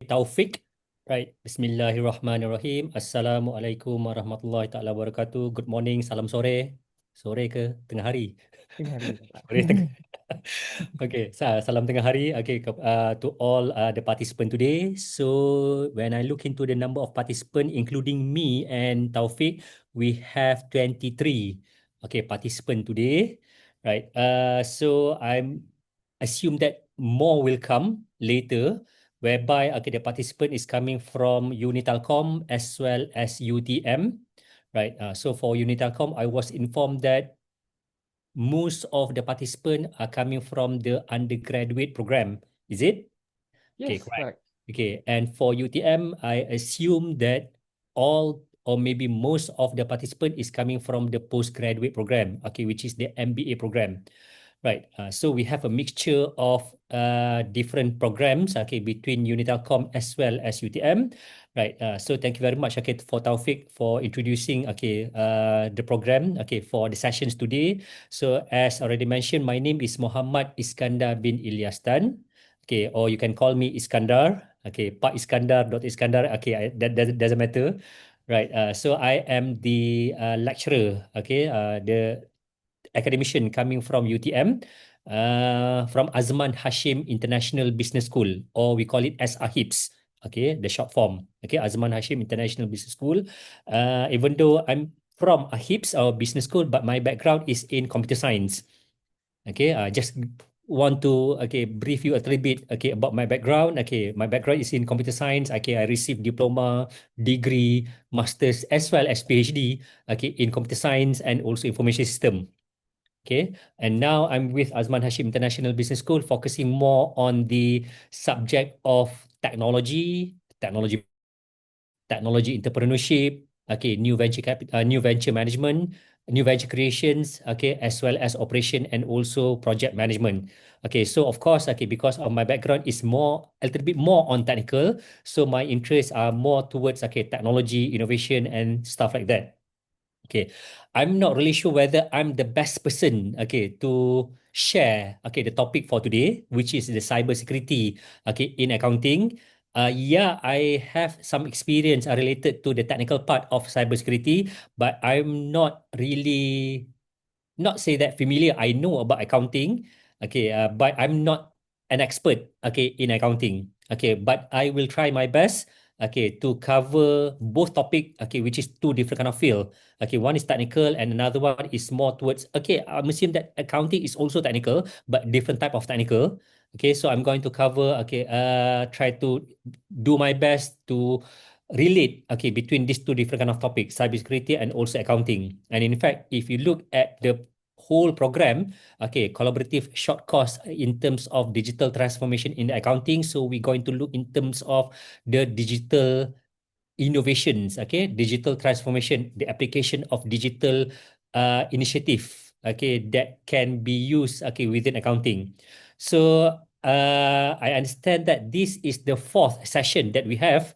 Taufik. Right. Bismillahirrahmanirrahim. Assalamualaikum warahmatullahi taala wabarakatuh. Good morning, salam sore. Sore ke tengah hari? Tengah hari, Pak. Sore tengah. Okay, salam tengah hari. Okay, to all the participants today. So when I look into the number of participants, including me and Taufik, we have 23. Okay, participants today. Right. So I'm assume that more will come later, whereby okay, the participant is coming from Unitelkom as well as UTM. Right. So for Unitelkom, I was informed that most of the participants are coming from the undergraduate program. Is it? Okay, Yes, correct. correct. Okay, and for UTM, I assume that all or maybe most of the participant is coming from the postgraduate program, okay, which is the MBA program. Right. So we have a mixture of different programs, okay, between Unitelkom as well as UTM. Right. So thank you very much, okay, for Taufik for introducing, okay, the program, okay, for the sessions today. So as already mentioned, my name is Muhammad Iskandar bin Ilyas Tan. Okay, or you can call me Iskandar. Okay, Pak Iskandar, Dr. Iskandar. Okay, that doesn't matter. Right. So I am the lecturer. Okay. The academician coming from UTM, from Azman Hashim International Business School, or we call it as AHIBS. Okay, the short form. Okay, Azman Hashim International Business School. Even though I'm from AHIBS or business school, but my background is in computer science. Okay, just want to brief you a little bit about my background. Okay, my background is in computer science. Okay, I received diploma, degree, masters as well as PhD. Okay, in computer science and also information system. Okay, and now I'm with Azman Hashim International Business School, focusing more on the subject of technology entrepreneurship, okay, new venture management, new venture creations, okay, as well as operation and also project management. Okay, so of course, okay, because of my background is a little bit more on technical, so my interests are more towards technology, innovation, and stuff like that. Okay, I'm not really sure whether I'm the best person, to share, the topic for today, which is the cybersecurity, in accounting. Yeah, I have some experience related to the technical part of cybersecurity, but I'm not really not say that familiar. I know about accounting, but I'm not an expert, in accounting. Okay, but I will try my best, to cover both topic, which is two different kind of field. Okay, one is technical and another one is more towards, I'm assuming that accounting is also technical, but different type of technical. Okay, so I'm going to cover, try to do my best to relate, between these two different kind of topics, cybersecurity and also accounting. And in fact, if you look at the whole program, collaborative short course in terms of digital transformation in accounting. So we're going to look in terms of the digital innovations, digital transformation, the application of digital initiative, that can be used, within accounting. So I understand that this is the fourth session that we have.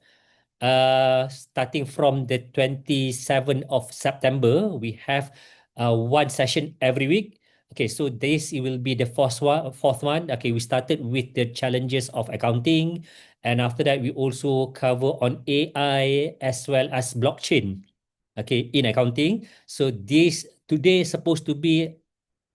Starting from the 27th of September, we have one session every week. Okay, so this it will be the fourth one. Okay, we started with the challenges of accounting, and after that, we also cover on AI as well as blockchain. Okay, in accounting. So this today is supposed to be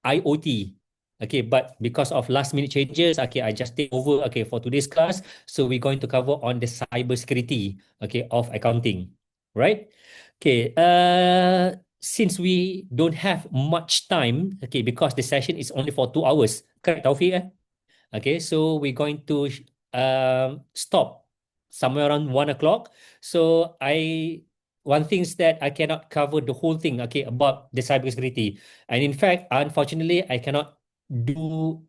IoT. Okay, but because of last minute changes, I just take over, for today's class. So we're going to cover on the cyber security, of accounting, right? Okay, since we don't have much time, because the session is only for 2 hours, correct, Taufik? Okay, so we're going to stop somewhere around 1 o'clock. So one thing is that I cannot cover the whole thing, about the cybersecurity. And in fact, unfortunately, I cannot do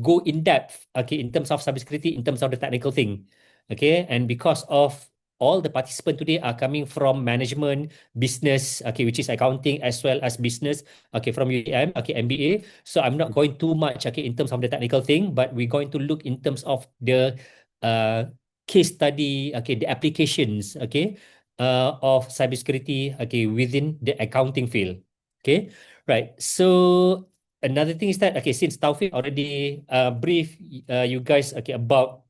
go in depth, in terms of cybersecurity, in terms of the technical thing. Okay, and because of all the participants today are coming from management, business, which is accounting as well as business, from UTM, MBA. So I'm not going too much, in terms of the technical thing, but we're going to look in terms of the uh, case study, the applications, of cybersecurity, within the accounting field. Okay, right. So another thing is that, since Taufik already brief you guys, about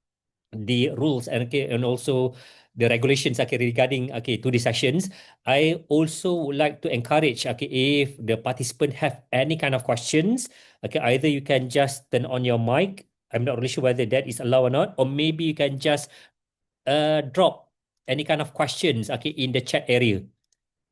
the rules and okay, and also the regulations okay, regarding okay to the sessions. I also would like to encourage okay if the participant have any kind of questions, okay, either you can just turn on your mic. I'm not really sure whether that is allowed or not, or maybe you can just drop any kind of questions okay in the chat area.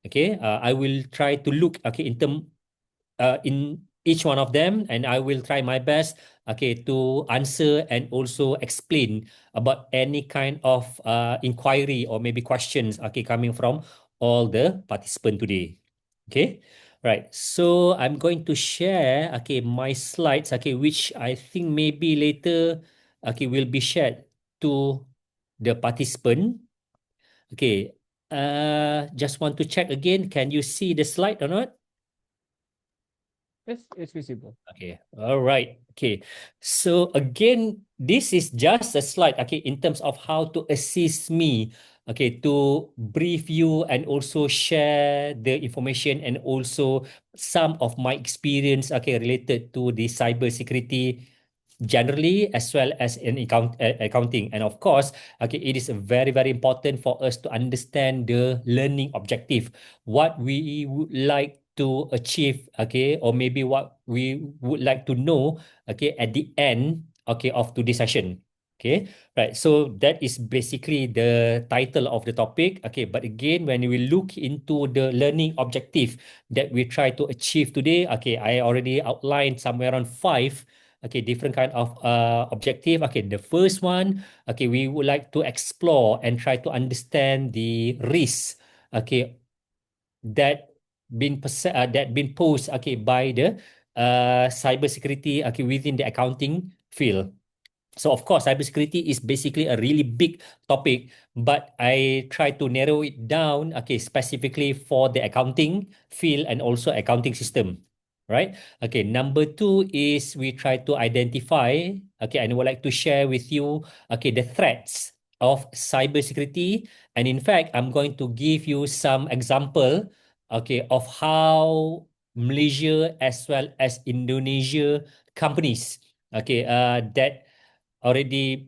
Okay, I will try to look okay in each one of them, and I will try my best okay to answer and also explain about any kind of inquiry or maybe questions okay coming from all the participants today. Okay, right. So I'm going to share okay my slides okay, which I think maybe later okay will be shared to the participant. Okay. Just want to check again. Can you see the slide or not? Yes, it's visible. Okay. All right. Okay. So again, this is just a slide, okay, in terms of how to assist me, okay, to brief you and also share the information and also some of my experience, okay, related to the cyber security generally as well as in accounting. And of course, okay, it is very, very important for us to understand the learning objective, what we would like to achieve, okay, or maybe what we would like to know, okay, at the end, okay, of today's session. Okay, right. So that is basically the title of the topic. Okay, but again, when we look into the learning objective that we try to achieve today, okay, I already outlined somewhere around five okay different kind of objective. Okay, the first one, okay, we would like to explore and try to understand the risks okay that that been posed okay by the cyber security okay within the accounting field. So of course, cybersecurity is basically a really big topic, but I try to narrow it down, okay, specifically for the accounting field and also accounting system, right? Okay, number two is we try to identify, okay, and I would like to share with you, okay, the threats of cybersecurity. And in fact, I'm going to give you some example, okay, of how Malaysia as well as Indonesia companies, okay, that already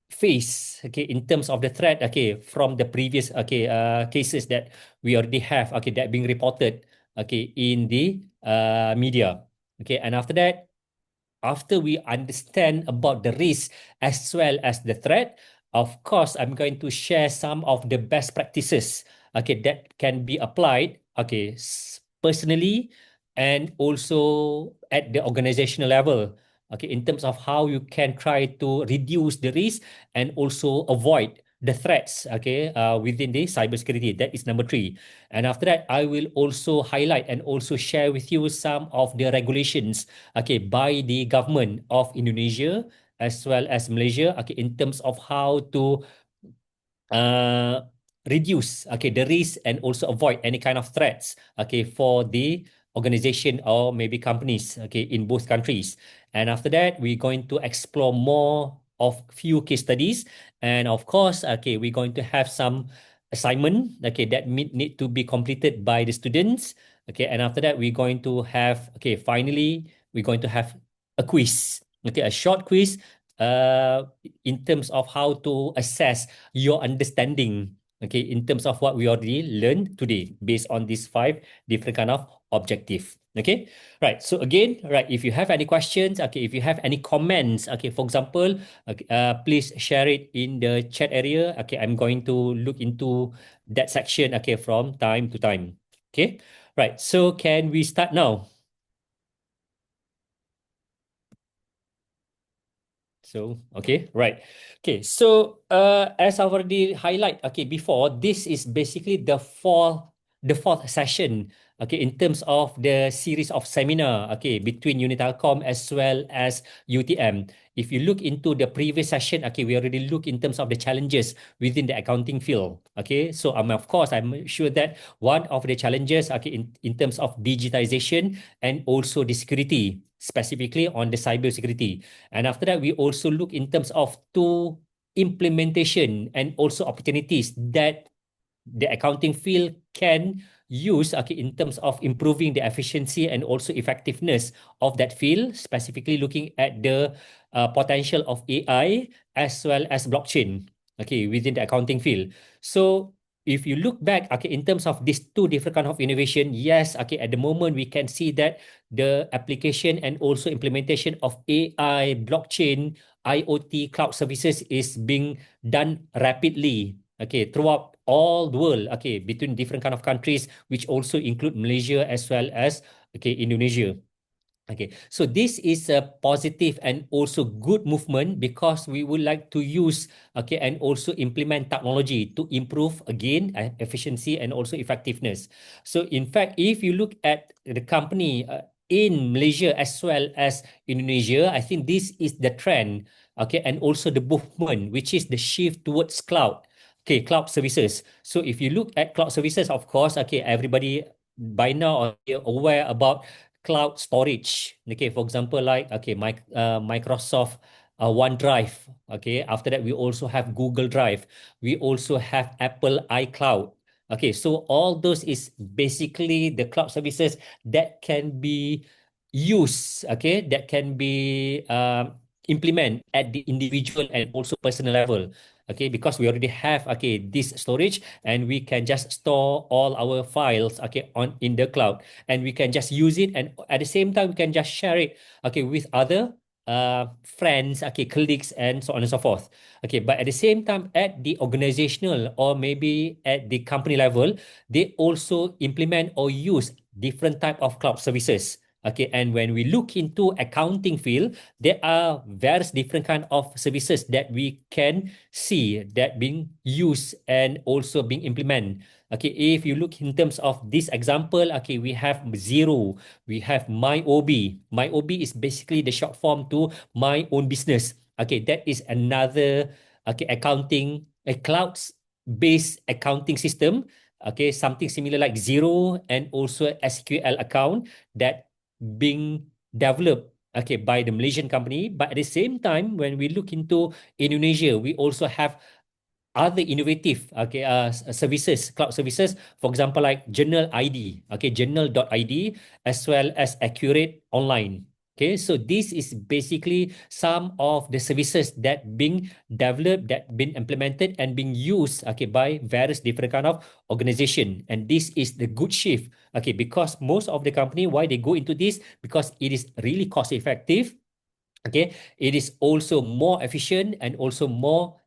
face okay in terms of the threat okay from the previous okay cases that we already have okay that being reported okay in the media. Okay, and after that, after we understand about the risk as well as the threat, of course, I'm going to share some of the best practices, okay, that can be applied, okay, personally and also at the organizational level, okay, in terms of how you can try to reduce the risk and also avoid the threats, okay, within the cybersecurity. That is number three. And after that, I will also highlight and also share with you some of the regulations okay by the government of Indonesia as well as Malaysia okay in terms of how to uh, reduce okay the risk and also avoid any kind of threats okay for the organization or maybe companies okay in both countries. And after that, we're going to explore more of few case studies, and of course okay we're going to have some assignment okay that need to be completed by the students. Okay, and after that we're going to have okay finally we're going to have a quiz, okay, a short quiz uh in terms of how to assess your understanding okay in terms of what we already learned today based on these five different kind of objective. Okay, right. So again, right, if you have any questions, okay, if you have any comments, okay, for example, okay, please share it in the chat area. Okay, I'm going to look into that section okay from time to time. Okay, right. So can we start now? So, okay, right. Okay, so as I've already highlight, okay, before, this is basically the fourth session, okay, in terms of the series of seminar, okay, between Unitelcom as well as UTM. If you look into the previous session, okay, we already look in terms of the challenges within the accounting field. Okay, so of course, I'm sure that one of the challenges, okay, in terms of digitization and also the security, specifically on the cyber security. And after that, we also look in terms of two implementation and also opportunities that the accounting field can use okay, in terms of improving the efficiency and also effectiveness of that field, specifically looking at the potential of AI as well as blockchain, okay, within the accounting field. So if you look back, okay, in terms of these two different kind of innovation, yes, okay, at the moment we can see that the application and also implementation of AI, blockchain, IoT, cloud services is being done rapidly, okay, throughout all the world, okay, between different kind of countries, which also include Malaysia as well as, okay, Indonesia. Okay, so this is a positive and also good movement because we would like to use, okay, and also implement technology to improve again efficiency and also effectiveness. So in fact, if you look at the company in Malaysia as well as Indonesia, I think this is the trend, okay, and also the movement, which is the shift towards cloud. Okay, cloud services. So if you look at cloud services, of course, okay, everybody by now are aware about cloud storage. Okay, for example, like Microsoft OneDrive. Okay, after that we also have Google Drive. We also have Apple iCloud. Okay, so all those is basically the cloud services that can be used. Okay, that can be implement at the individual and also personal level. Okay, because we already have, okay, this storage, and we can just store all our files, okay, on in the cloud, and we can just use it, and at the same time we can just share it, okay, with other friends, okay, colleagues, and so on and so forth. Okay, but at the same time, at the organizational or maybe at the company level, they also implement or use different type of cloud services. Okay, and when we look into accounting field, there are various different kind of services that we can see that being used and also being implemented. Okay, if you look in terms of this example, okay, we have Zero, we have MyOB. MyOB is basically the short form to my own business. Okay, that is another, okay, accounting, a cloud-based accounting system. Okay, something similar like Zero and also SQL account that being developed, okay, by the Malaysian company. But at the same time, when we look into Indonesia, we also have other innovative, okay, services, cloud services, for example, like Journal ID, okay, journal.id, as well as Accurate Online. Okay, so this is basically some of the services that being developed, that been implemented and being used, okay, by various different kind of organization. And this is the good shift, okay, because most of the company, why they go into this, because it is really cost effective. Okay, it is also more efficient and also more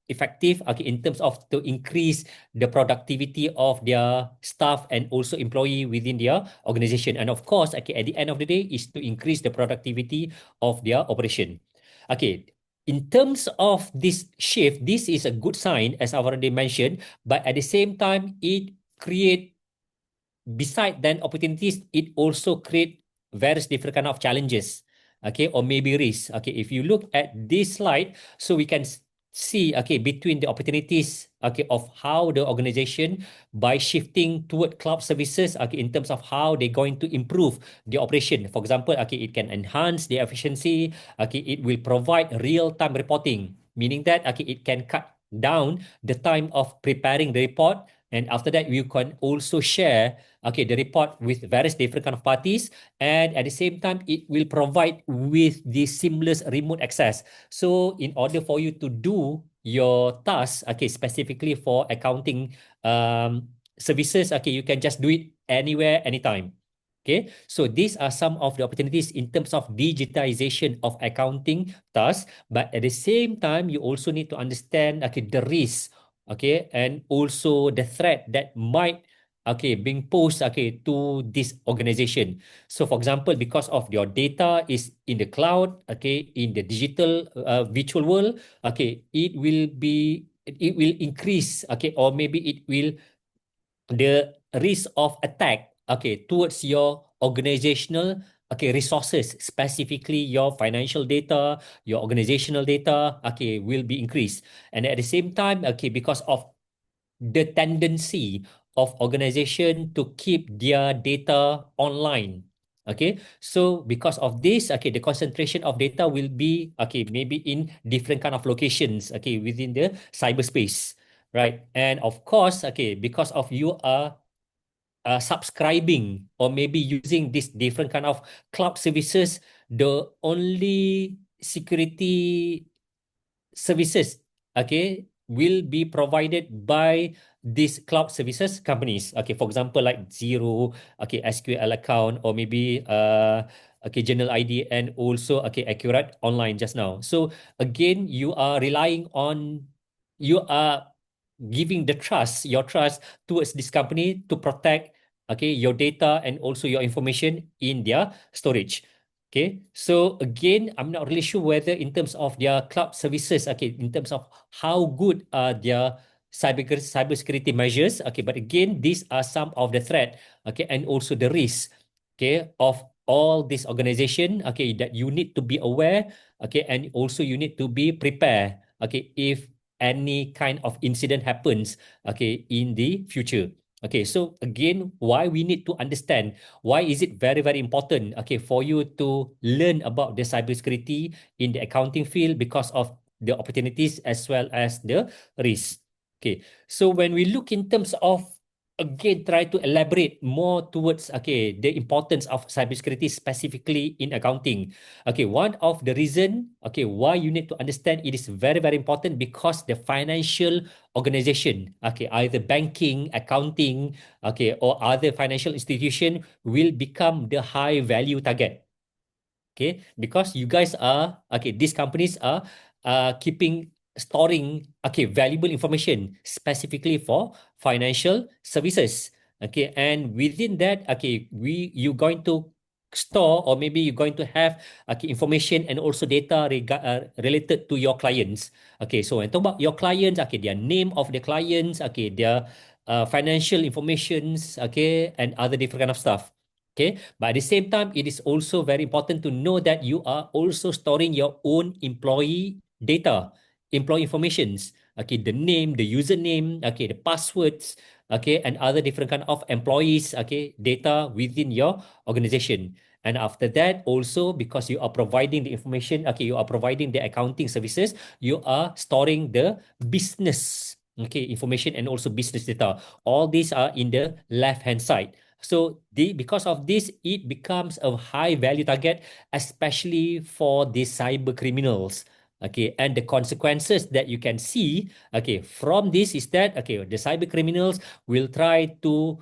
effective, okay, in terms of to increase the productivity of their staff and also employee within their organization. And of course, okay, at the end of the day is to increase the productivity of their operation. Okay, in terms of this shift, this is a good sign, as I've already mentioned, but at the same time it create, beside then opportunities, it also create various different kind of challenges, okay, or maybe risks. Okay, if you look at this slide, so we can see, okay, between the opportunities, okay, of how the organization by shifting toward cloud services, okay, in terms of how they're going to improve the operation. For example, okay, it can enhance the efficiency, okay, it will provide real-time reporting, meaning that, okay, it can cut down the time of preparing the report, and after that you can also share, okay, the report with various different kind of parties, and at the same time it will provide with the seamless remote access. So in order for you to do your task, okay, specifically for accounting services, okay, you can just do it anywhere, anytime. Okay, so these are some of the opportunities in terms of digitization of accounting tasks, but at the same time you also need to understand, okay, the risk, okay, and also the threat that might, okay, being posed, okay, to this organization. So for example, because of your data is in the cloud, okay, in the digital virtual world, okay, it will increase, okay, or maybe it will, the risk of attack, okay, towards your organizational, okay, resources, specifically your financial data, your organizational data, okay, will be increased. And at the same time, okay, because of the tendency of organization to keep their data online. Okay, so because of this, okay, the concentration of data will be, okay, maybe in different kind of locations, okay, within the cyberspace, right? And of course, okay, because of you are subscribing or maybe using this different kind of cloud services, the only security services, okay, will be provided by these cloud services companies. Okay, for example, like Zero, okay, SQL account, or maybe okay, Journal ID, and also okay, Accurate Online just now. So again, you are giving the trust, your trust towards this company to protect okay your data and also your information in their storage. Okay, so again, I'm not really sure whether in terms of their cloud services, okay, in terms of how good are their cybersecurity measures, okay, but again, these are some of the threat, okay, and also the risk, okay, of all this organization, okay, that you need to be aware, okay, and also you need to be prepared, okay, if any kind of incident happens, okay, in the future. Okay, so again, why we need to understand, why is it very, very important, okay, for you to learn about the cybersecurity in the accounting field because of the opportunities as well as the risks. Okay, so when we look in terms of again try to elaborate more towards okay the importance of cybersecurity specifically in accounting. Okay, one of the reason okay why you need to understand it is very, very important because the financial organization, okay, either banking, accounting, okay, or other financial institution will become the high value target. Okay, because you guys are okay, these companies are keeping storing okay valuable information specifically for financial services. Okay, and within that, okay, you going to store, or maybe you're going to have okay information and also data related to your clients. Okay, so when talk about your clients, okay, their name of the clients, okay, their financial informations, okay, and other different kind of stuff. Okay, but at the same time, it is also very important to know that you are also storing your own employee data, employee informations. Okay, the name, the username, okay, the passwords, okay, and other different kind of employees, okay, data within your organization. And after that, also because you are providing the information, okay, you are providing the accounting services, you are storing the business, okay, information and also business data. All these are in the left hand side. So because of this, it becomes a high value target, especially for the cyber criminals. Okay, and the consequences that you can see, okay, from this is that okay, the cyber criminals will try to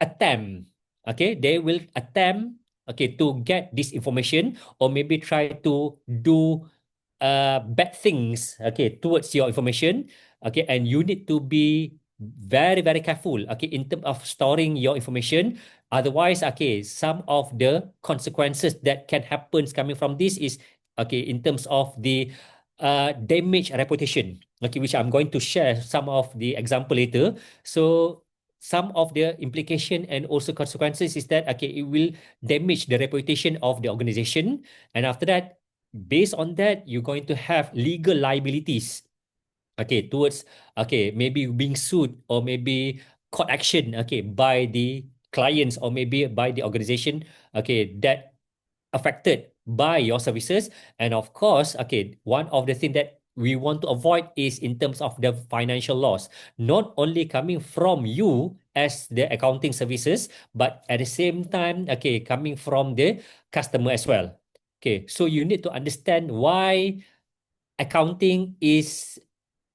attempt, okay, they will attempt, okay, to get this information or maybe try to do bad things, okay, towards your information, okay, and you need to be very, very careful, okay, in terms of storing your information. Otherwise, okay, some of the consequences that can happen coming from this is, okay, in terms of the damage reputation, okay, which I'm going to share some of the example later. So some of the implication and also consequences is that okay it will damage the reputation of the organization, and after that, based on that, you're going to have legal liabilities, okay, towards okay maybe being sued or maybe court action, okay, by the clients or maybe by the organization, okay, that affected by your services. And of course, okay, one of the things that we want to avoid is in terms of the financial loss, not only coming from you as the accounting services, but at the same time, okay, coming from the customer as well. Okay, so you need to understand why accounting is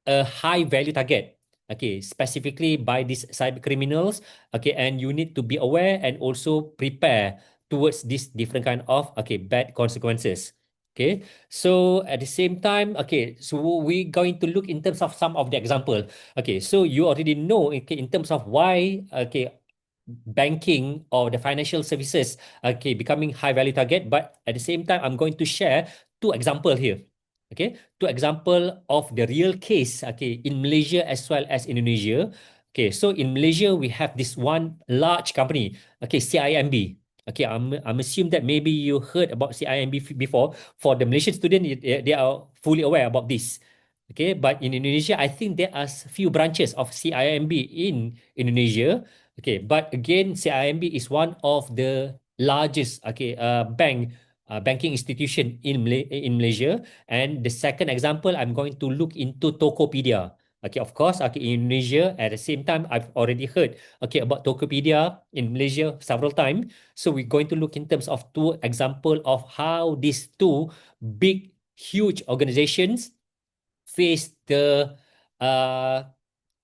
a high value target, okay, specifically by these cyber criminals, okay, and you need to be aware and also prepare towards this different kind of okay bad consequences. Okay, so at the same time, okay, so we're going to look in terms of some of the example. Okay, so you already know, okay, in terms of why okay banking or the financial services okay becoming high value target, but at the same time I'm going to share two example here. Okay, two example of the real case, okay, in Malaysia as well as Indonesia. Okay, so in Malaysia we have this one large company, okay, CIMB. Okay, I'm assume that maybe you heard about CIMB before. For the Malaysian student, they are fully aware about this. Okay, but in Indonesia, I think there are few branches of CIMB in Indonesia. Okay, but again, CIMB is one of the largest okay banking institution in Malaysia. And the second example, I'm going to look into Tokopedia. Okay, of course, okay, in Indonesia, at the same time, I've already heard, okay, about Tokopedia in Malaysia several times. So we're going to look in terms of two example of how these two big, huge organizations face the uh,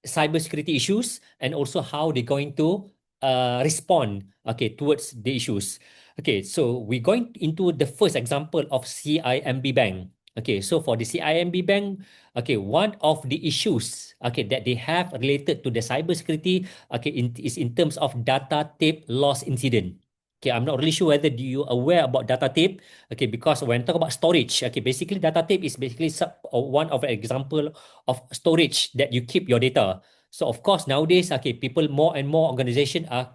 cybersecurity issues, and also how they're going to respond, okay, towards the issues. Okay, so we're going into the first example of CIMB Bank. Okay, so for the CIMB Bank, okay, one of the issues, okay, that they have related to the cybersecurity, okay, is in terms of data tape loss incident. Okay, I'm not really sure whether do you aware about data tape. Okay, because when talk about storage, okay, basically data tape is basically one of an example of storage that you keep your data. So of course nowadays, okay, people more and more organization are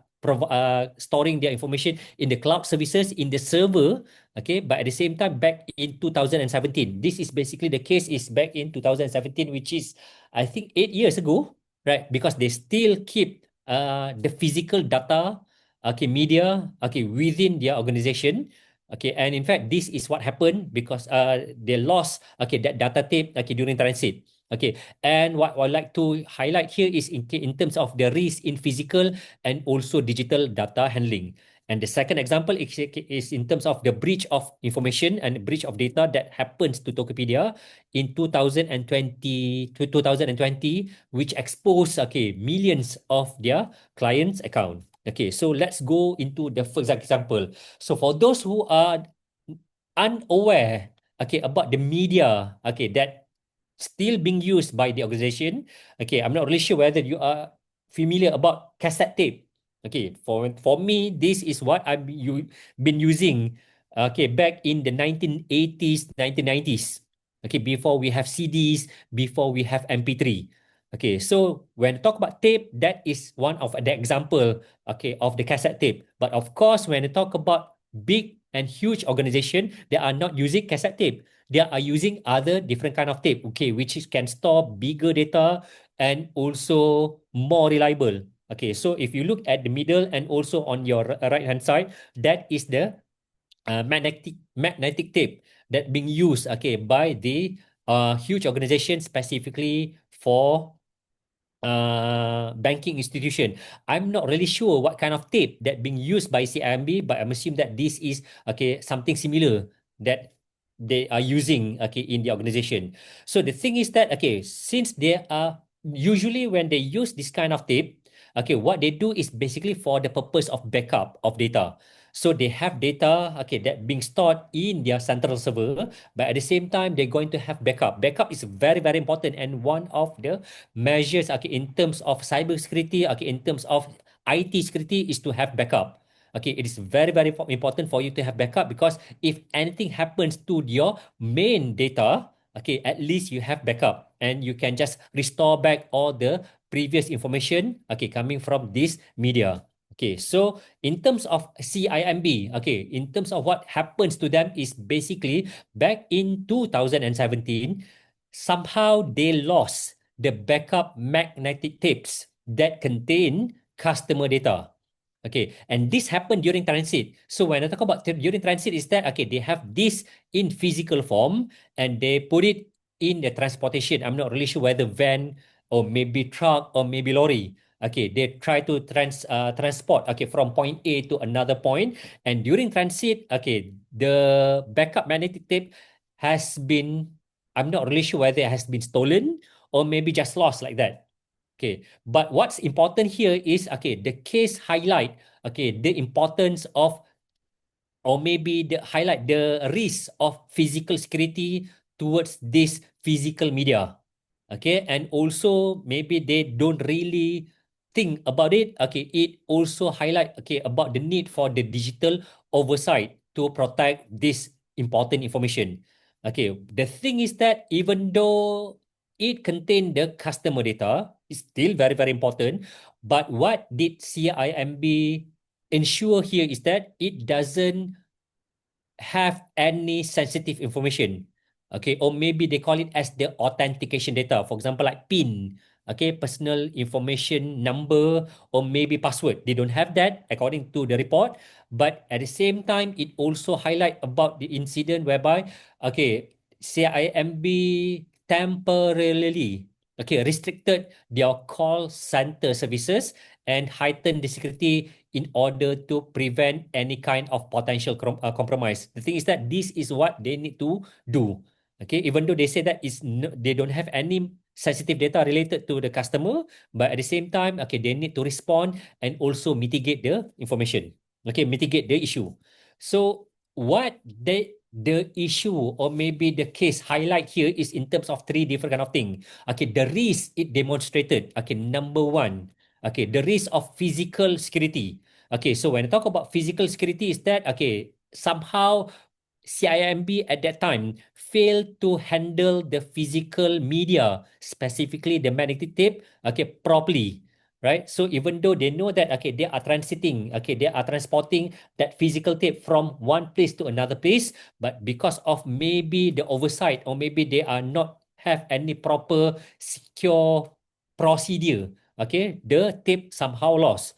storing their information in the cloud services in the server. Okay, but at the same time, back in 2017, this is basically the case is back in 2017, which is I think 8 years ago, right? Because they still keep the physical data, okay, media, okay, within their organization. Okay, and in fact, this is what happened because they lost, okay, that data tape, okay, during transit. Okay, and what I'd like to highlight here is in terms of the risk in physical and also digital data handling. And the second example is in terms of the breach of information and breach of data that happens to Tokopedia in 2020 to 2020, which exposed, okay, millions of their clients' account. Okay, so let's go into the first example. So for those who are unaware, okay, about the media, okay, that still being used by the organization. Okay, I'm not really sure whether you are familiar about cassette tape. Okay, for me, this is what been using. Okay, back in the 1980s, 1990s. Okay, before we have CDs, before we have MP3. Okay, so when talk about tape, that is one of the example, okay, of the cassette tape. But of course, when I talk about big and huge organization, they are not using cassette tape. They are using other different kind of tape, okay, which can store bigger data and also more reliable. Okay, so if you look at the middle and also on your right hand side, that is the magnetic tape that being used, okay, by the huge organization specifically for banking institution. I'm not really sure what kind of tape that being used by CIMB, but I'm assuming that this is, okay, something similar that they are using, okay, in the organization. So the thing is that, okay, since they are usually when they use this kind of tape, okay, what they do is basically for the purpose of backup of data. So they have data, okay, that being stored in their central server, but at the same time they're going to have backup. Backup is very very important, and one of the measures, okay, in terms of cyber security, okay, in terms of IT security is to have backup. Okay, it is very very important for you to have backup, because if anything happens to your main data, okay, at least you have backup and you can just restore back all the previous information, okay, coming from this media. Okay, so in terms of CIMB, okay, in terms of what happens to them is basically back in 2017, somehow they lost the backup magnetic tapes that contain customer data. Okay, and this happened during transit. So when I talk about during transit, is that, okay, they have this in physical form and they put it in the transportation. I'm not really sure whether van or maybe truck or maybe lorry. Okay, they try to transport, okay, from point A to another point, and during transit, okay, the backup magnetic tape has been, I'm not really sure whether it has been stolen or maybe just lost like that. Okay, but what's important here is, okay, the case highlight, okay, the importance of, or maybe the highlight the risk of physical security towards this physical media. Okay, and also maybe they don't really think about it. Okay, it also highlight, okay, about the need for the digital oversight to protect this important information. Okay, the thing is that even though it contain the customer data, it's still very very important, but what did CIMB ensure here is that it doesn't have any sensitive information. Okay, or maybe they call it as the authentication data. For example, like PIN, okay, personal information number, or maybe password. They don't have that according to the report. But at the same time, it also highlight about the incident whereby, okay, CIMB temporarily, restricted their call center services and heightened the security in order to prevent any kind of potential compromise. The thing is that this is what they need to do. Okay, even though they say that they don't have any sensitive data related to the customer, but at the same time, they need to respond and also mitigate the information. Okay, mitigate the issue. So what the issue or maybe the case highlight here is in terms of three different kind of thing. Okay, the risk it demonstrated. Okay, number one, the risk of physical security. Okay, so when I talk about physical security, is that somehow CIMB at that time failed to handle the physical media, specifically the magnetic tape, properly. Right. So even though they know that they are transiting, they are transporting that physical tape from one place to another place, but because of maybe the oversight or maybe they are not have any proper secure procedure, the tape somehow lost.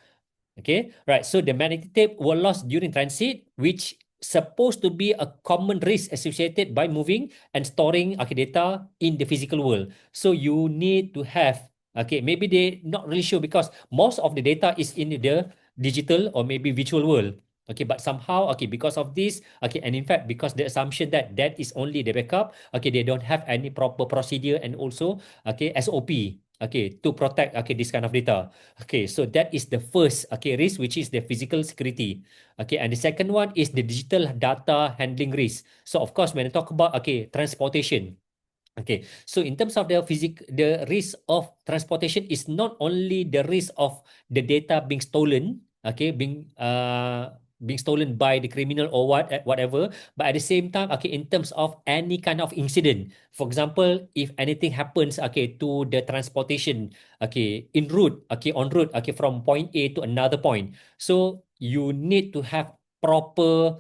Okay, right. So the magnetic tape were lost during transit, which supposed to be a common risk associated by moving and storing data in the physical world. So you need to have maybe they not really sure because most of the data is in the digital or maybe virtual world. Okay, but somehow because of this and in fact because the assumption that that is only the backup, they don't have any proper procedure and also SOP to protect this kind of data. Okay, so that is the first risk, which is the physical security. Okay, and the second one is the digital data handling risk. So of course, when I talk about transportation, okay, so in terms of the risk of transportation is not only the risk of the data being stolen, being stolen by the criminal or whatever, but at the same time, in terms of any kind of incident, for example, if anything happens, to the transportation, en route, from point A to another point, so you need to have proper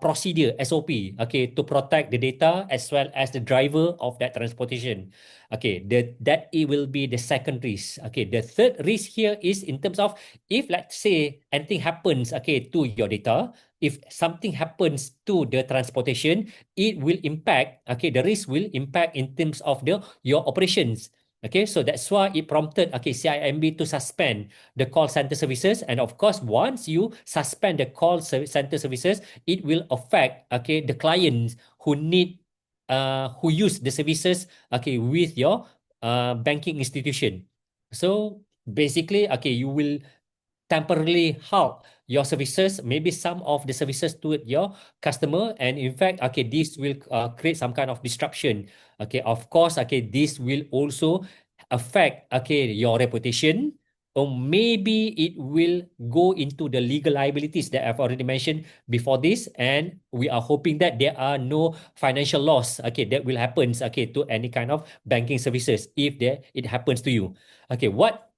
procedure SOP to protect the data as well as the driver of that transportation. That it will be the second risk. The third risk here is in terms of if let's say anything happens to your data, if something happens to the transportation, it will impact the risk will impact in terms of the your operations. So that's why it prompted CIMB to suspend the call center services. And of course, once you suspend the center services, it will affect the clients who need who use the services with your banking institution. So basically, you will temporarily halt your services, maybe some of the services to your customer, and in fact, this will create some kind of disruption. Of course, this will also affect your reputation, or maybe it will go into the legal liabilities that I've already mentioned before this, and we are hoping that there are no financial loss that will happen to any kind of banking services if there it happens to you. What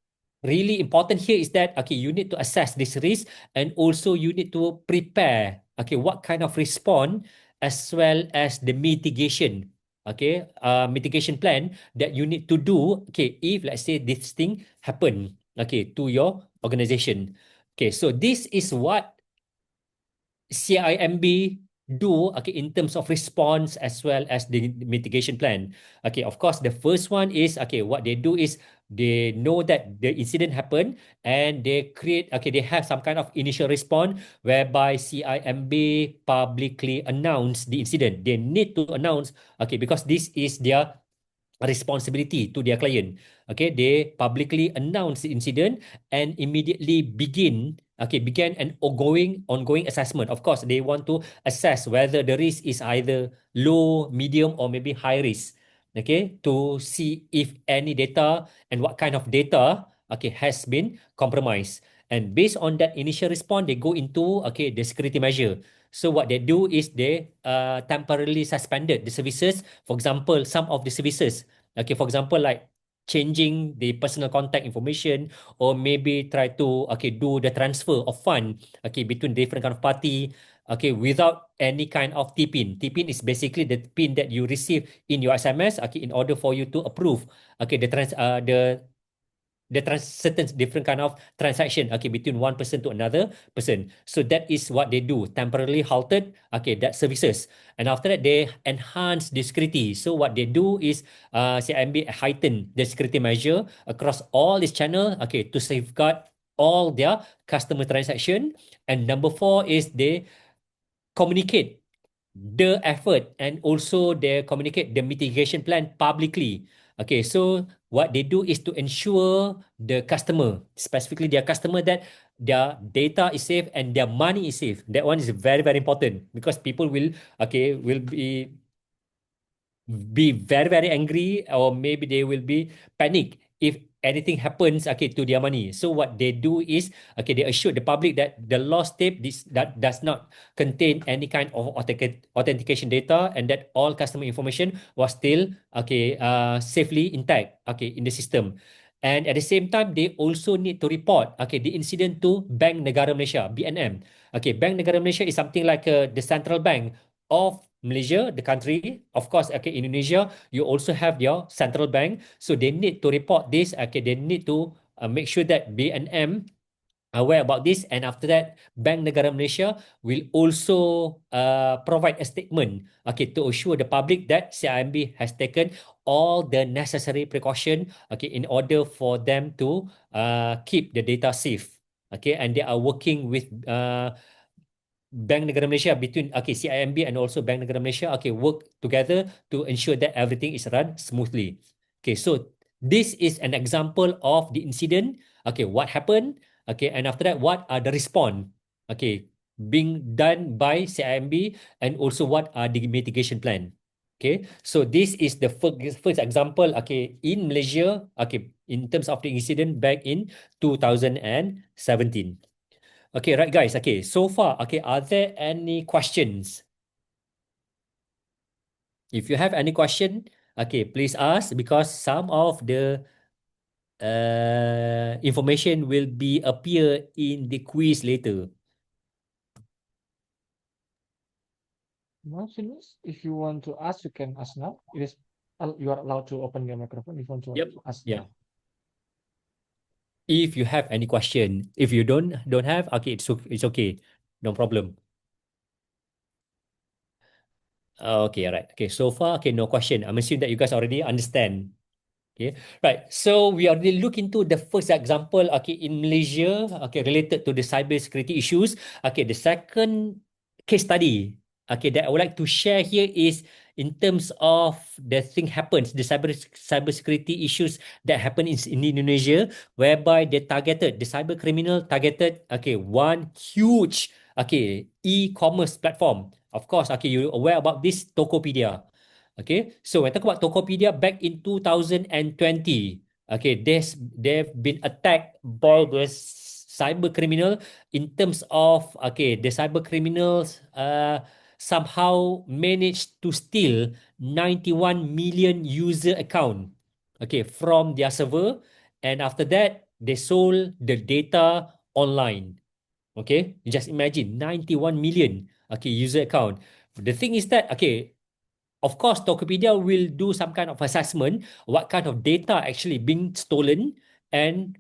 really important here is that you need to assess this risk, and also you need to prepare what kind of response as well as the mitigation plan that you need to do if let's say this thing happen to your organization. So this is what CIMB do in terms of response as well as the mitigation plan. Of course, the first one is what they do is they know that the incident happened, and they create they have some kind of initial response whereby CIMB publicly announce the incident. They need to announce because this is their responsibility to their client. They publicly announce the incident and immediately began an ongoing assessment. Of course, they want to assess whether the risk is either low, medium, or maybe high risk. To see if any data and what kind of data has been compromised. And based on that initial response, they go into the security measure. So what they do is they temporarily suspended the services. For example, some of the services, for example, like changing the personal contact information, or maybe try to do the transfer of fund between different kind of party without any kind of T-pin. T-pin is basically the pin that you receive in your SMS in order for you to approve the certain different kind of transaction, okay, between one person to another person. So that is what they do, temporarily halted, okay, that services. And after that, they enhance the security. So what they do is, CIMB heighten the security measure across all this channel, okay, to safeguard all their customer transaction. And number four is they communicate the effort, and also they communicate the mitigation plan publicly. Okay, so what they do is to ensure the customer, specifically their customer, that their data is safe and their money is safe. That one is very, very important, because people will, okay, will be very, very angry, or maybe they will be panic if anything happens, okay, to their money. So what they do is, okay, they assure the public that the lost tape, that does not contain any kind of authentication data, and that all customer information was still, okay, safely intact, okay, in the system. And at the same time, they also need to report, okay, the incident to Bank Negara Malaysia, BNM. Okay, Bank Negara Malaysia is something like, the central bank of Malaysia, the country. Of course, okay, Indonesia, you also have your central bank. So they need to report this. Okay, they need to, make sure that BNM aware about this. And after that, Bank Negara Malaysia will also, provide a statement, okay, to assure the public that CIMB has taken all the necessary precaution, okay, in order for them to, keep the data safe. Okay, and they are working with, Bank Negara Malaysia, between, okay, CIMB and also Bank Negara Malaysia, okay, work together to ensure that everything is run smoothly. Okay, so this is an example of the incident. Okay, what happened? Okay, and after that, what are the response? Okay, being done by CIMB, and also what are the mitigation plan? Okay, so this is the first example, okay, in Malaysia, okay, in terms of the incident back in 2017. Okay, right, guys. Okay, so far, okay, are there any questions? If you have any question, okay, please ask, because some of the, information will be appear in the quiz later. No, Sinus, if you want to ask, you can ask now. It is you are allowed to open your microphone if you want to Yep. ask Yeah. now. If you have any question, if you don't have, okay, it's okay, no problem. Okay, all right. Okay, so far, okay, no question. I'm assuming that you guys already understand. Okay, right. So we already look into the first example, okay, in Malaysia, okay, related to the cyber security issues. Okay, the second case study, okay, that I would like to share here is in terms of the thing happens, the cyber security issues that happen in Indonesia, whereby the cyber criminal targeted, okay, one huge, okay, e-commerce platform. Of course, okay, you're aware about this Tokopedia. Okay, so when I talk about Tokopedia back in 2020, okay, they've been attacked by the cyber criminal, in terms of, okay, the cyber criminals, somehow managed to steal 91 million user account, okay, from their server, and after that they sold the data online. Okay, you just imagine 91 million, okay, user account. The thing is that, okay, of course, Tokopedia will do some kind of assessment, what kind of data actually being stolen, and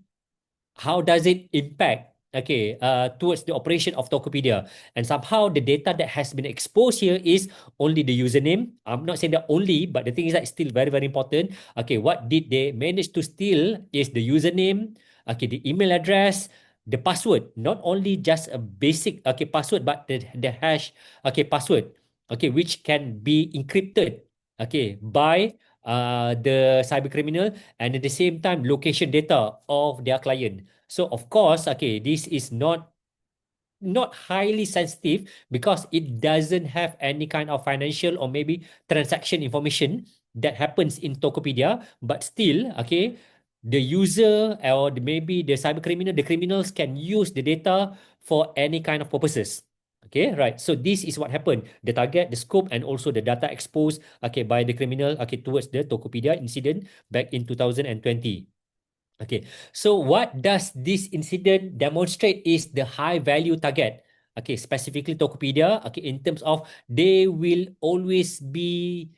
how does it impact, okay, towards the operation of Tokopedia. And somehow the data that has been exposed here is only the username. I'm not saying that only, but the thing is that it's still very, very important. Okay, what did they manage to steal is the username, okay, the email address, the password, not only just a basic, okay, password, but the hash, okay, password, okay, which can be encrypted, okay, by, the cyber criminal, and at the same time location data of their client. So of course, okay, this is not highly sensitive, because it doesn't have any kind of financial or maybe transaction information that happens in Tokopedia, but still, okay, the user, or maybe the cyber criminal, the criminals can use the data for any kind of purposes. Okay, right. So this is what happened. The target, the scope, and also the data exposed, okay, by the criminal, okay, towards the Tokopedia incident back in 2020. Okay, so what does this incident demonstrate is the high value target. Okay, specifically Tokopedia. Okay, in terms of they will always be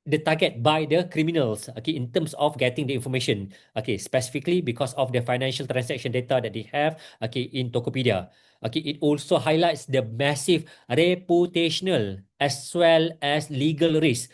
the target by the criminals, okay, in terms of getting the information, okay, specifically because of the financial transaction data that they have, okay, in Tokopedia. Okay, it also highlights the massive reputational as well as legal risk.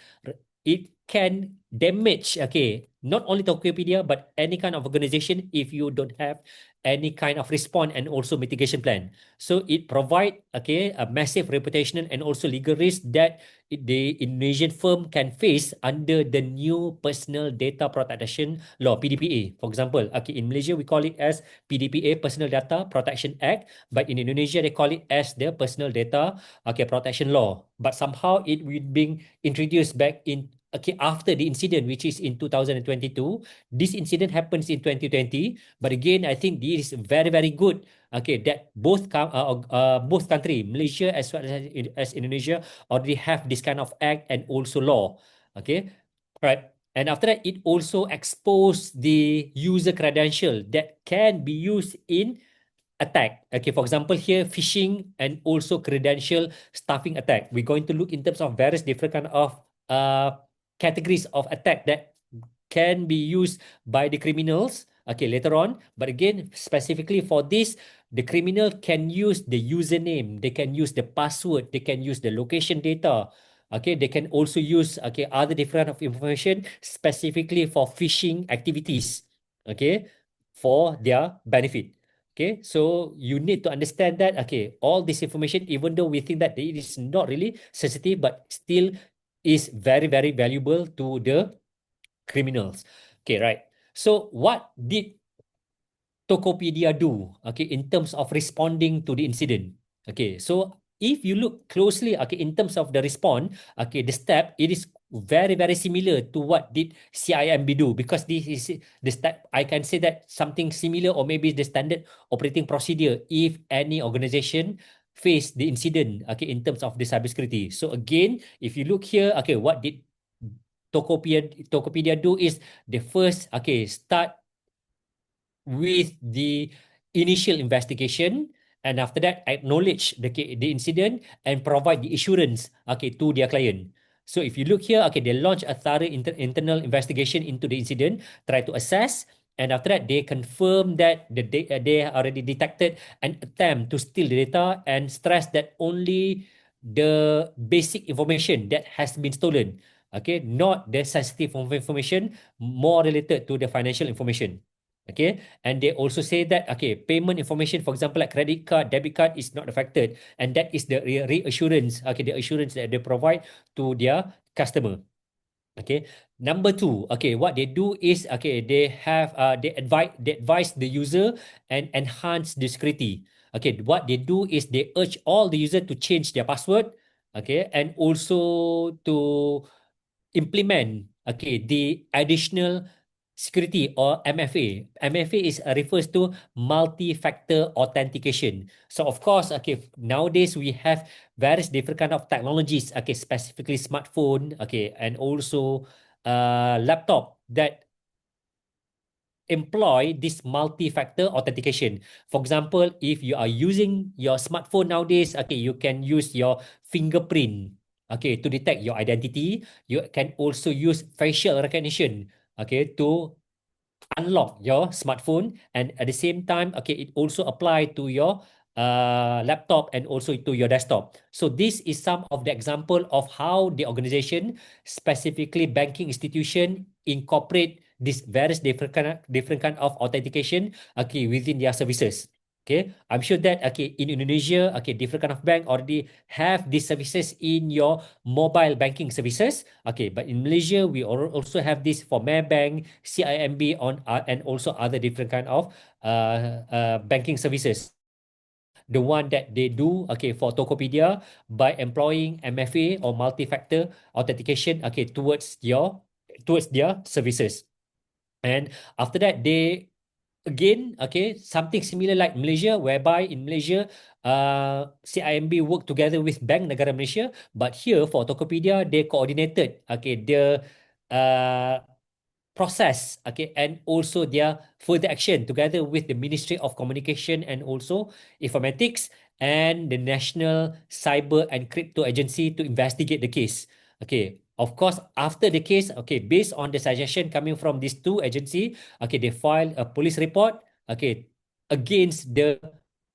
It can damage, okay, not only Tokopedia but any kind of organization if you don't have any kind of response and also mitigation plan. So it provide, okay, a massive reputational and also legal risk that the Indonesian firm can face under the new Personal Data Protection Law, PDPA. For example, okay, in Malaysia we call it as PDPA, Personal Data Protection Act, but in Indonesia they call it as the Personal Data, okay, Protection Law. But somehow it will being introduced back in, okay, after the incident, which is in 2022. This incident happens in 2020, but again I think this is very very good, okay, that both country, Malaysia as well as Indonesia, already have this kind of act and also law. Okay, right. And after that, it also expose the user credential that can be used in attack. Okay, for example, here phishing and also credential stuffing attack. We're going to look in terms of various different kind of uh, categories of attack that can be used by the criminals. Okay, later on. But again, specifically for this, the criminal can use the username, they can use the password, they can use the location data. Okay, they can also use, okay, other different of information specifically for phishing activities. Okay, for their benefit. Okay, so you need to understand that, okay, all this information, even though we think that it is not really sensitive, but still is very, very valuable to the criminals. Okay, right. So what did Tokopedia do, okay, in terms of responding to the incident? Okay, so if you look closely, okay, in terms of the response, okay, the step, it is very, very similar to what did CIMB do, because this is the step, I can say that something similar or maybe the standard operating procedure if any organization face the incident, okay, in terms of the cybersecurity. So again, if you look here, okay, what did Tokopedia do is the first, okay, start with the initial investigation, and after that acknowledge the incident and provide the assurance, okay, to their client. So if you look here, okay, they launch a thorough internal investigation into the incident, try to assess, and after that they confirm that they already detected an attempt to steal the data and stress that only the basic information that has been stolen, okay, not the sensitive information, more related to the financial information. Okay, and they also say that, okay, payment information, for example, like credit card, debit card, is not affected, and that is the reassurance, okay, the assurance that they provide to their customer. Okay, number two, okay, what they do is, okay, they advise the user and enhance the security. Okay, what they do is they urge all the user to change their password, okay, and also to implement, okay, the additional security or MFA. MFA is refers to multi-factor authentication. So of course, okay, nowadays we have various different kind of technologies, okay, specifically smartphone, okay, and also laptop that employ this multi-factor authentication. For example, if you are using your smartphone nowadays, okay, you can use your fingerprint, okay, to detect your identity. You can also use facial recognition, okay, to unlock your smartphone, and at the same time, okay, it also apply to your laptop and also to your desktop. So this is some of the example of how the organization, specifically banking institution, incorporate this various different kind of authentication, okay, within their services. Okay, I'm sure that, okay, in Indonesia, okay, different kind of bank already have these services in your mobile banking services. Okay, but in Malaysia, we also have this for Maybank, CIMB and also other different kind of banking services. The one that they do, okay, for Tokopedia by employing MFA or multi-factor authentication, okay, towards their services. And after that, they again, okay, something similar like Malaysia, whereby in Malaysia, CIMB work together with Bank Negara Malaysia, but here for Tokopedia, they coordinated, okay, the uh, process, okay, and also their further action together with the Ministry of Communication and also Informatics and the National Cyber and Crypto Agency to investigate the case. Okay, Of course, after the case, okay, based on the suggestion coming from these two agencies, okay, they filed a police report, okay, against the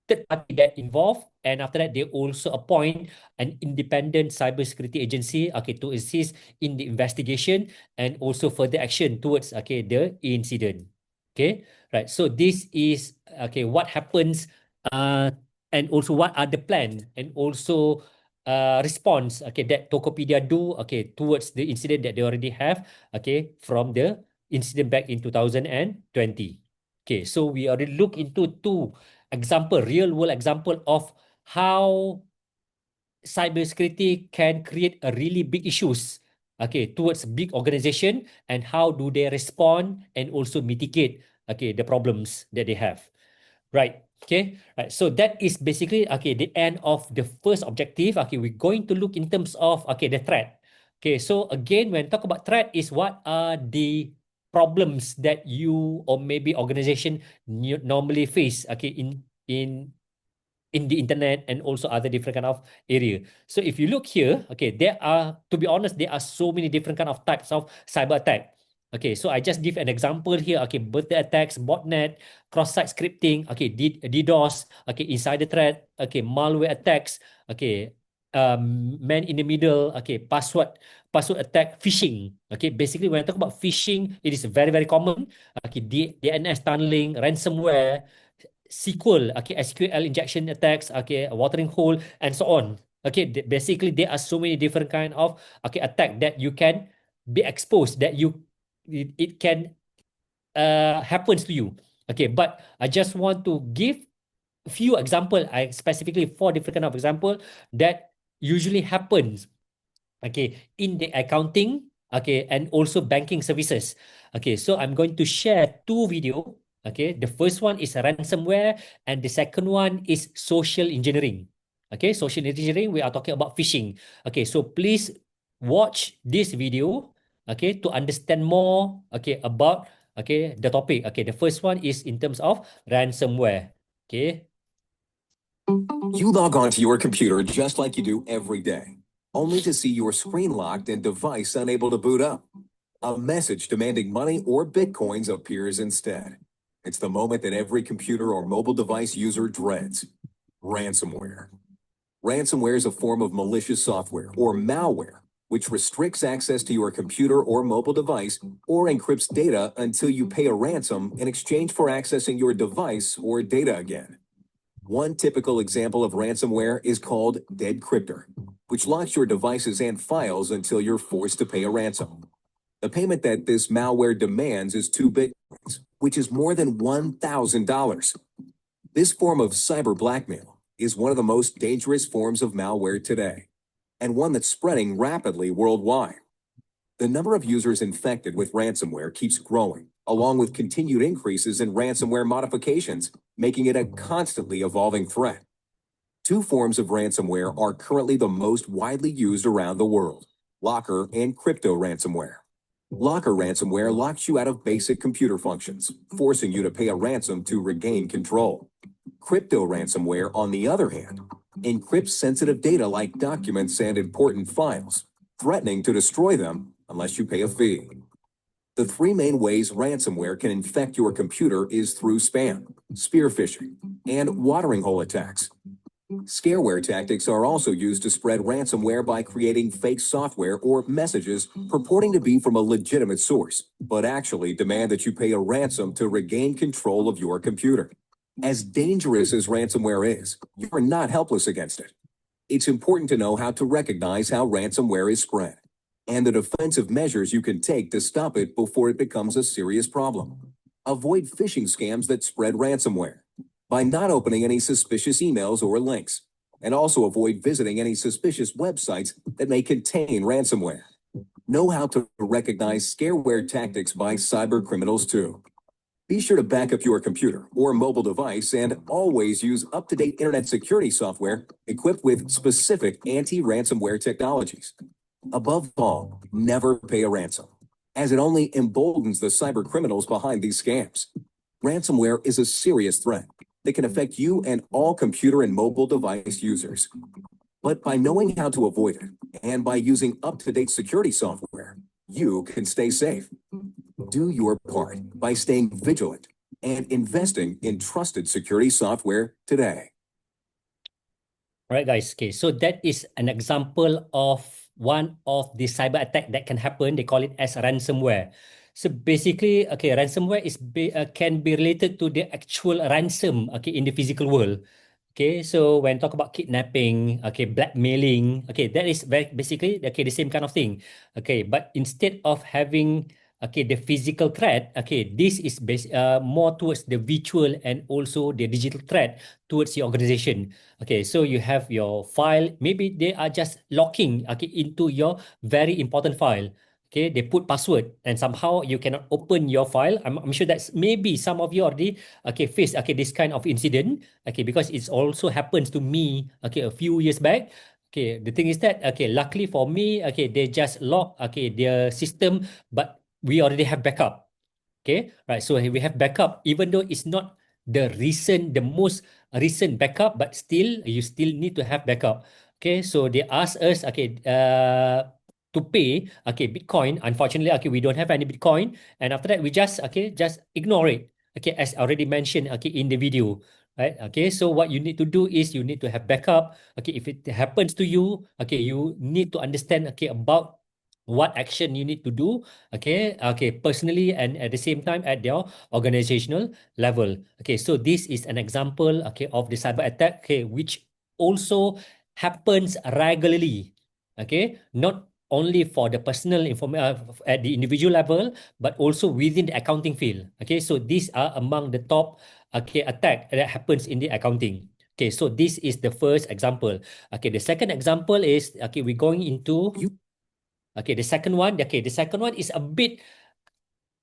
third party that involved, and after that, they also appoint an independent cybersecurity agency, okay, to assist in the investigation and also further action towards, okay, the incident. Okay, right. So this is okay. What happens, uh, and also what are the plan, and also response, okay, that Tokopedia do, okay, towards the incident that they already have, okay, from the incident back in 2020. Okay, so we already look into two example, real world example of how cybersecurity can create a really big issues, okay, towards big organization, and how do they respond and also mitigate, okay, the problems that they have. Right. Okay. Right. So that is basically, okay, the end of the first objective. Okay, we're going to look in terms of, okay, the threat. Okay. So again, when talk about threat, is what are the problems that you or maybe organization normally face, okay, in the internet and also other different kind of area. So if you look here, okay, there are, to be honest, there are so many different kind of types of cyber attack. Okay, so I just give an example here. Okay, birthday attacks, botnet, cross-site scripting, okay, DDoS, okay, insider threat, okay, malware attacks, okay, man in the middle, okay, password attack, phishing. Okay, basically when I talk about phishing, it is very, very common. Okay, DNS tunneling, ransomware, SQL, okay, SQL injection attacks, okay, a watering hole, and so on. Okay, basically there are so many different kind of, okay, attack that you can be exposed, that it can happens to you. Okay, but I just want to give a few example. I specifically four different kind of example that usually happens, okay, in the accounting, okay, and also banking services. Okay, so I'm going to share two video. Okay, the first one is ransomware, and the second one is social engineering. Okay, social engineering, we are talking about phishing. Okay, so please watch this video, okay, to understand more, okay, about, okay, the topic. Okay, the first one is in terms of ransomware. Okay. You log onto your computer just like you do every day, only to see your screen locked and device unable to boot up. A message demanding money or bitcoins appears instead. It's the moment that every computer or mobile device user dreads: ransomware. Ransomware is a form of malicious software or malware which restricts access to your computer or mobile device or encrypts data until you pay a ransom in exchange for accessing your device or data again. One typical example of ransomware is called Dead Cryptor, which locks your devices and files until you're forced to pay a ransom. The payment that this malware demands is 2 bitcoins, which is more than $1,000. This form of cyber blackmail is one of the most dangerous forms of malware today, and one that's spreading rapidly worldwide. The number of users infected with ransomware keeps growing, along with continued increases in ransomware modifications, making it a constantly evolving threat. Two forms of ransomware are currently the most widely used around the world: locker and crypto ransomware. Locker ransomware locks you out of basic computer functions, forcing you to pay a ransom to regain control. Crypto ransomware, on the other hand, encrypts sensitive data like documents and important files, threatening to destroy them unless you pay a fee. The three main ways ransomware can infect your computer is through spam, spear phishing, and watering hole attacks. Scareware tactics are also used to spread ransomware by creating fake software or messages purporting to be from a legitimate source, but actually demand that you pay a ransom to regain control of your computer. As dangerous as ransomware is, you are not helpless against it. It's important to know how to recognize how ransomware is spread and the defensive measures you can take to stop it before it becomes a serious problem. Avoid phishing scams that spread ransomware by not opening any suspicious emails or links, and also avoid visiting any suspicious websites that may contain ransomware. Know how to recognize scareware tactics by cyber criminals too. Be sure to back up your computer or mobile device and always use up-to-date internet security software equipped with specific anti-ransomware technologies. Above all, never pay a ransom, as it only emboldens the cyber criminals behind these scams. Ransomware is a serious threat that can affect you and all computer and mobile device users. But by knowing how to avoid it and by using up-to-date security software, you can stay safe. Do your part by staying vigilant and investing in trusted security software today. All right, guys. Okay, so that is an example of one of the cyber attack that can happen. They call it as ransomware. So basically, okay, ransomware can be related to the actual ransom, okay, in the physical world. Okay, so when talk about kidnapping, okay, blackmailing, okay, that is basically okay the same kind of thing. Okay, but instead of having okay the physical threat, okay, this is more towards the virtual and also the digital threat towards the organization. Okay, so you have your file, maybe they are just locking okay into your very important file. Okay, they put password and somehow you cannot open your file. I'm sure that's maybe some of you already okay face okay this kind of incident. Okay, because it also happens to me okay a few years back. Okay, the thing is that okay luckily for me okay they just lock okay their system, but we already have backup. Okay, right. So we have backup, even though it's not the most recent backup, but still you still need to have backup. Okay, so they ask us, okay, to pay, okay, Bitcoin. Unfortunately, okay, we don't have any Bitcoin, and after that we just, okay, just ignore it. Okay, as already mentioned, okay, in the video, right? Okay, so what you need to do is you need to have backup. Okay, if it happens to you, okay, you need to understand, okay, about what action you need to do okay personally and at the same time at your organizational level. Okay, so this is an example okay of the cyber attack okay which also happens regularly. Okay, not only for the personal information at the individual level, but also within the accounting field. Okay, so these are among the top okay attack that happens in the accounting. Okay, so this is the first example. Okay, the second example is okay we're going into okay, the second one is a bit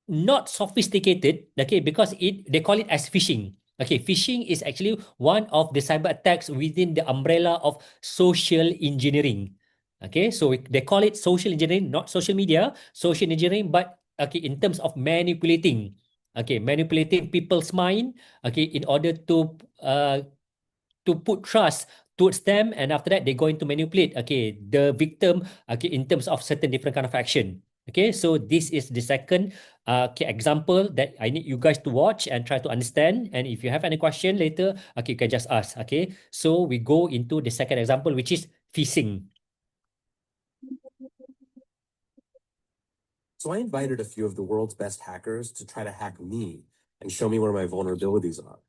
not sophisticated, okay, because they call it as phishing. Okay, phishing is actually one of the cyber attacks within the umbrella of social engineering. Okay, so they call it social engineering, not social media, social engineering, but okay, in terms of manipulating, okay, manipulating people's mind, okay, in order to put trust towards them, and after that they're going to manipulate okay the victim okay in terms of certain different kind of action. Okay, so this is the second okay, example that I need you guys to watch and try to understand, and if you have any question later okay you can just ask. Okay, so we go into the second example, which is phishing. So I invited a few of the world's best hackers to try to hack me and show me where my vulnerabilities are.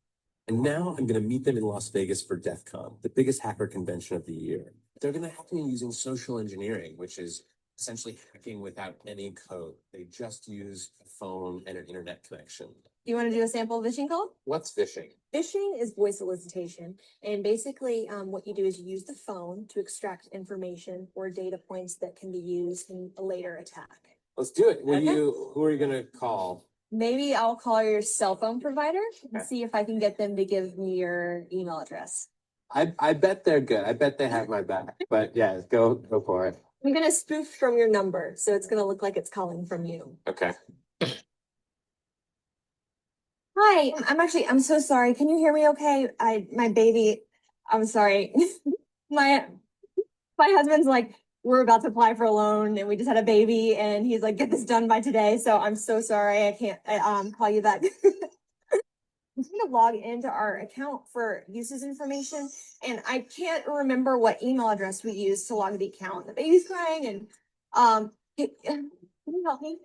And now I'm going to meet them in Las Vegas for DEF CON, the biggest hacker convention of the year. They're going to hack me using social engineering, which is essentially hacking without any code. They just use a phone and an internet connection. You want to do a sample phishing code? What's phishing? Phishing is voice solicitation. And basically what you do is you use the phone to extract information or data points that can be used in a later attack. Let's do it. Okay. Who are you going to call? Maybe I'll call your cell phone provider and Okay. see if I can get them to give me your email address. I bet they're good. I bet they have my back. But yeah, go for it. I'm going to spoof from your number, so it's going to look like it's calling from you. Okay. Hi, I'm so sorry. Can you hear me okay? My baby, I'm sorry. my husband's like, we're about to apply for a loan and we just had a baby and he's like, get this done by today. So I'm so sorry. I can't call you back. I'm trying to log into our account for uses information and I can't remember what email address we used to log the account. The baby's crying and can you help me?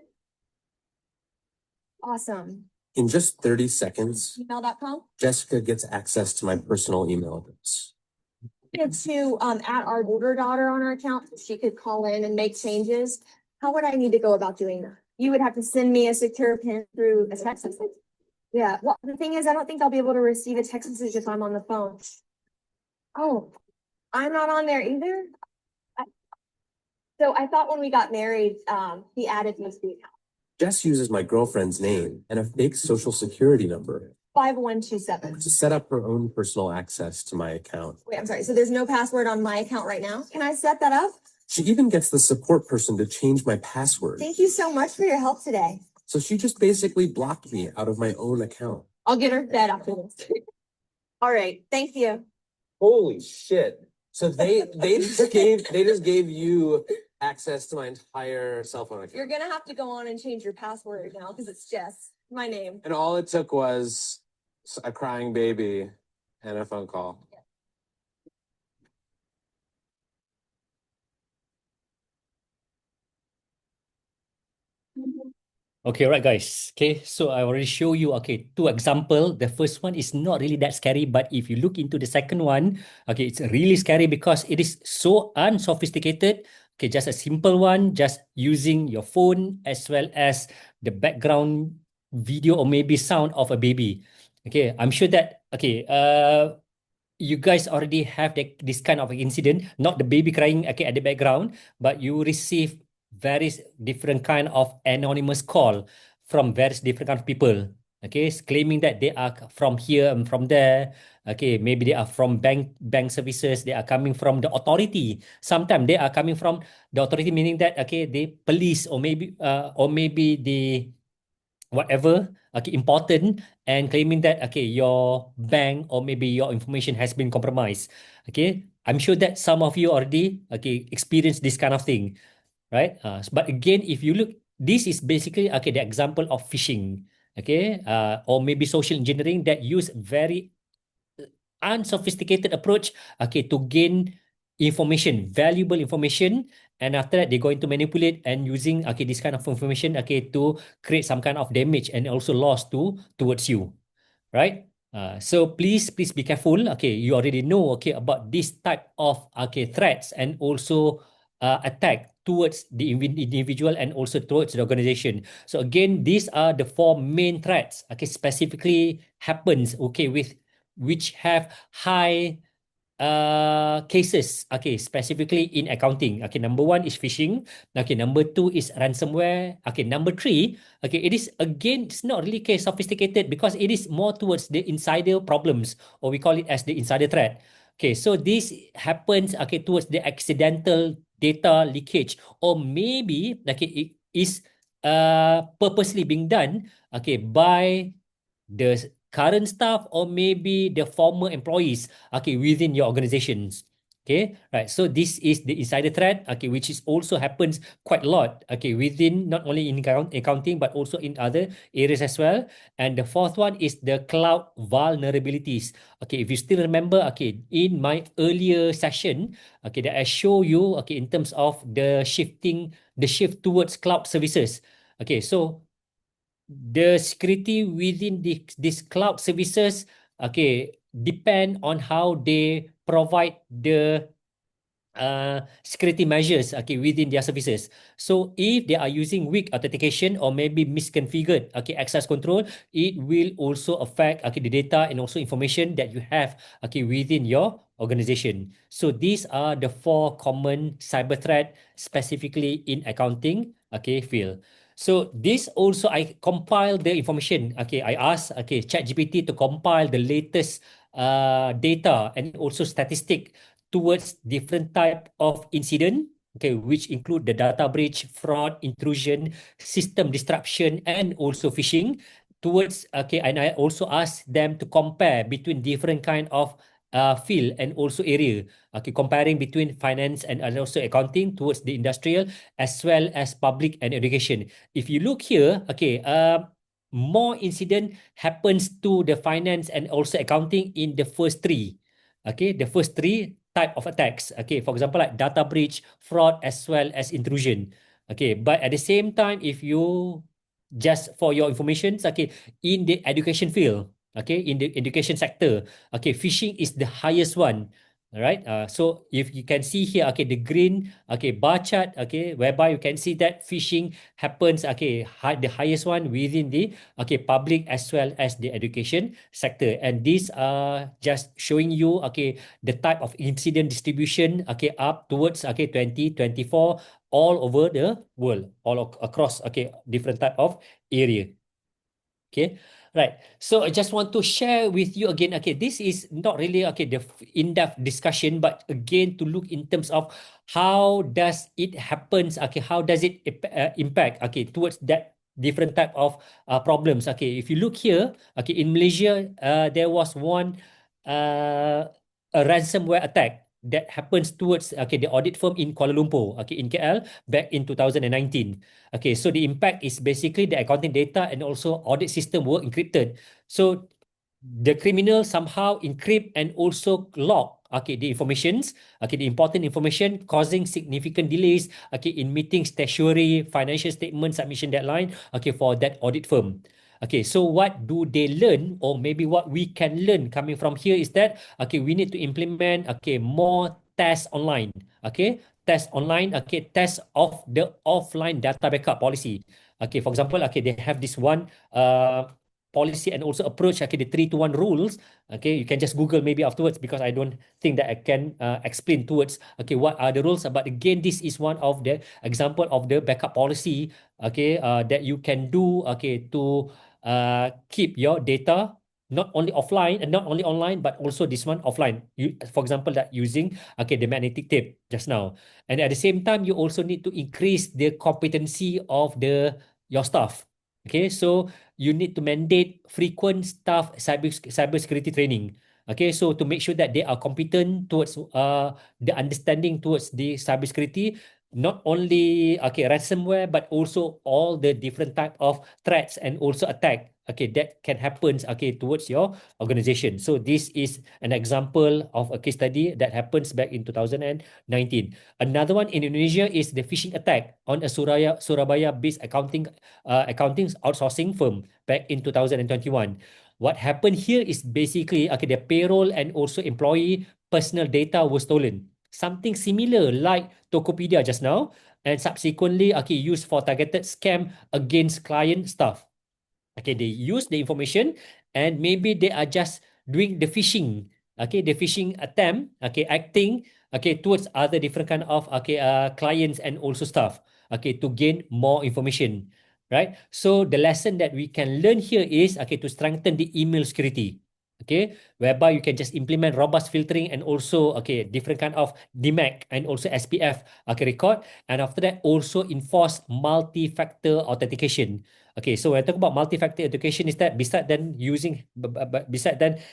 Awesome. In just 30 seconds, Email.com. Jessica gets access to my personal email address. To add our older daughter on our account, so she could call in and make changes. How would I need to go about doing that? You would have to send me a secure pin through a text message. Yeah. Well, the thing is, I don't think I'll be able to receive a text message if I'm on the phone. Oh, I'm not on there either. So I thought when we got married, he added me to the account. Jess uses my girlfriend's name and a fake social security number 5127. to set up her own personal access to my account. Wait, I'm sorry. So there's no password on my account right now. Can I set that up? She even gets the support person to change my password. Thank you so much for your help today. So she just basically blocked me out of my own account. I'll get her that after this. All right. Thank you. Holy shit. So they just gave you access to my entire cell phone account. You're gonna have to go on and change your password now because it's Jess, my name. And all it took was a crying baby and a phone call. Okay, right, guys. Okay, so I already show you, okay, two example. The first one is not really that scary, but if you look into the second one, okay, it's really scary because it is so unsophisticated. Okay, just a simple one, just using your phone as well as the background video or maybe sound of a baby. Okay, I'm sure that, okay, you guys already have this kind of incident, not the baby crying, okay, at the background, but you receive various different kind of anonymous call from various different kind of people, okay, claiming that they are from here and from there, okay, maybe they are from bank services, they are coming from the authority, sometimes they are coming from the authority, meaning that, okay, the police or maybe the whatever, okay, important, and claiming that, okay, your bank or maybe your information has been compromised. Okay, I'm sure that some of you already, okay, experienced this kind of thing, right? But again, if you look, this is basically, okay, the example of phishing, okay, or maybe social engineering that use very unsophisticated approach, okay, to gain information, valuable information, and after that they're going to manipulate and using, okay, this kind of information, okay, to create some kind of damage and also loss towards you, right? So please be careful. Okay, you already know, okay, about this type of, okay, threats and also attack towards the individual and also towards the organization. So again, these are the four main threats, okay, specifically happens, okay, with which have high cases, okay, specifically in accounting. Okay, number one is phishing. Okay, number two is ransomware. Okay, number three, okay, it is again, it's not really case sophisticated because it is more towards the insider problems, or we call it as the insider threat. Okay, so this happens, okay, towards the accidental data leakage, or maybe, okay, it is purposely being done, okay, by the current staff or maybe the former employees, okay, within your organizations. Okay, right. So this is the insider threat, okay, which is also happens quite a lot, okay, within not only in accounting but also in other areas as well. And the fourth one is the cloud vulnerabilities. Okay, if you still remember, okay, in my earlier session, okay, that I show you, okay, in terms of the shift towards cloud services. Okay, so the security within these cloud services, okay, depend on how they provide the security measures, okay, within their services. So if they are using weak authentication or maybe misconfigured, okay, access control, it will also affect, okay, the data and also information that you have, okay, within your organization. So these are the four common cyber threat specifically in accounting, okay, field. So this also, I compile the information. Okay, I ask, okay, ChatGPT to compile the latest data and also statistic towards different type of incident, okay, which include the data breach, fraud, intrusion, system disruption, and also phishing. Towards, okay, and I also ask them to compare between different kind of field and also area, okay, comparing between finance and also accounting towards the industrial as well as public and education. If you look here, okay, more incident happens to the finance and also accounting in the first three. Okay, the first three type of attacks. Okay, for example, like data breach, fraud, as well as intrusion. Okay, but at the same time, if you just for your information, okay, in the education field, okay, in the education sector, okay, phishing is the highest one. All right. So if you can see here, okay, the green, okay, bar chart, okay, whereby you can see that phishing happens, okay, the highest one within the, okay, public as well as the education sector, and these are just showing you, okay, the type of incident distribution, okay, up towards, okay, 2024 all over the world, all across, okay, different type of area. Okay, right. So I just want to share with you again. Okay, this is not really, okay, the in-depth discussion, but again to look in terms of how does it happens. Okay, how does it impact? Okay, towards that different type of problems. Okay, if you look here, okay, in Malaysia, there was one a ransomware attack that happens towards the audit firm in Kuala Lumpur, in KL back in 2019. So the impact is basically the accounting data and also audit system were encrypted. So the criminal somehow encrypt and also lock the informations, the important information, causing significant delays in meeting statutory financial statement submission deadline for that audit firm. So what do they learn, or maybe what we can learn coming from here is that we need to implement more tests online. Test online, test of the offline data backup policy. For example, they have this one policy and also approach the 3-to-1 rules. You can just Google maybe afterwards, because I don't think that I can explain towards what are the rules. But again, this is one of the example of the backup policy that you can do to keep your data not only offline and not only online, but also this one offline. For example, that using the magnetic tape just now. And at the same time, you also need to increase the competency of your staff. So you need to mandate frequent staff cybersecurity training. So to make sure that they are competent towards the understanding towards the cybersecurity, not only ransomware, but also all the different type of threats and also attack that can happen towards your organization. So this is an example of a case study that happens back in 2019. Another one in Indonesia is the phishing attack on a Surabaya-based accounting outsourcing firm back in 2021. What happened here is basically the payroll and also employee personal data was stolen. Something similar like Tokopedia just now, and subsequently used for targeted scam against client staff. They use the information, and maybe they are just doing the phishing, the phishing attempt, acting towards other different kind of clients and also staff, to gain more information, right? So the lesson that we can learn here is to strengthen the email security. Whereby you can just implement robust filtering and also different kind of DMAC and also SPF record, and after that also enforce multi-factor authentication. So when I talk about multi-factor authentication, is that besides then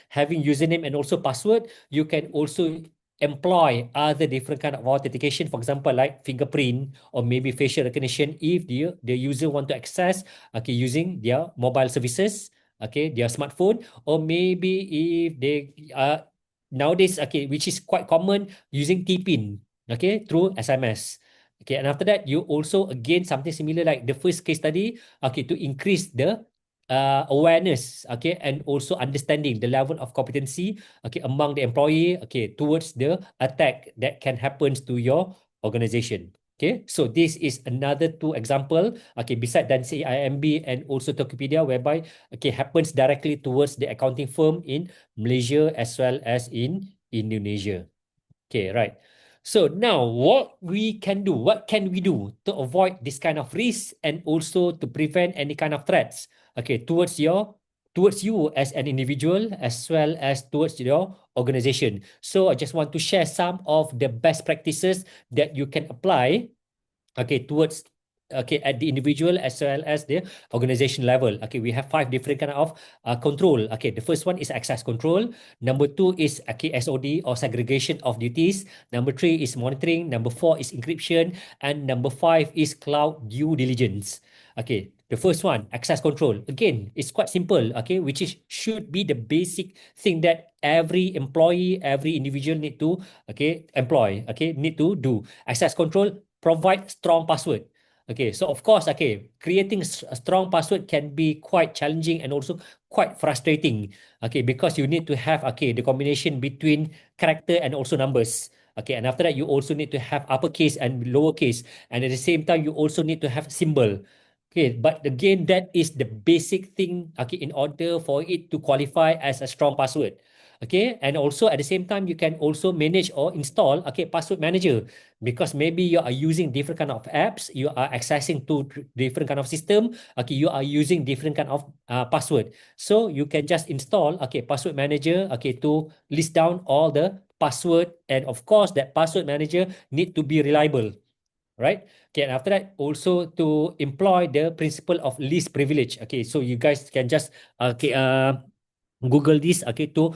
having username and also password, you can also employ other different kind of authentication, for example like fingerprint or maybe facial recognition if the user want to access using their mobile services, their smartphone, or maybe if they nowadays which is quite common, using TPIN through SMS. And after that, you also again something similar like the first case study, to increase the awareness and also understanding the level of competency among the employee towards the attack that can happen to your organization. So this is another two example beside than say IMB and also Tokopedia, whereby happens directly towards the accounting firm in Malaysia as well as in Indonesia. Right. So now what can we do to avoid this kind of risk and also to prevent any kind of threats towards you as an individual as well as towards your organization. So I just want to share some of the best practices that you can apply towards at the individual as well as the organization level. We have 5 different kind of control. The first one is access control. Number 2 is SOD or segregation of duties. Number 3 is monitoring. Number 4 is encryption, and number 5 is cloud due diligence. The first one, access control. Again, it's quite simple, which should be the basic thing that every employee, every individual need to need to do. Access control, provide strong password. So of course, creating a strong password can be quite challenging and also quite frustrating, because you need to have the combination between character and also numbers. And after that, you also need to have uppercase and lowercase, and at the same time, you also need to have symbol. But again, that is the basic thing in order for it to qualify as a strong password. And also at the same time, you can also manage or install password manager, because maybe you are using different kind of apps, you are accessing to different kind of system, you are using different kind of password. So you can just install password manager to list down all the password, and of course that password manager need to be reliable. Right? And after that, also to employ the principle of least privilege. So you guys can just Google this to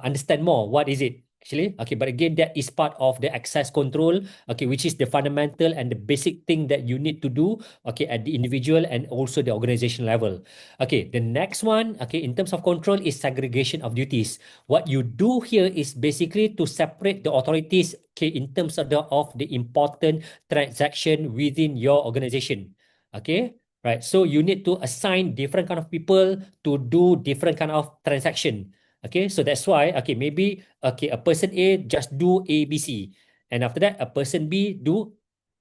understand more. What is it? actually. Okay, but again, that is part of the access control, okay, which is the fundamental and the basic thing that you need to do, okay, at the individual and also the organization level. Okay, the next one, okay, in terms of control is segregation of duties. What you do here is basically to separate the authorities, okay, in terms of the important transaction within your organization. Okay, right. So you need to assign different kind of people to do different kind of transaction. Okay, so that's why, okay, maybe, okay, a person A just do A, B, C. And after that, a person B do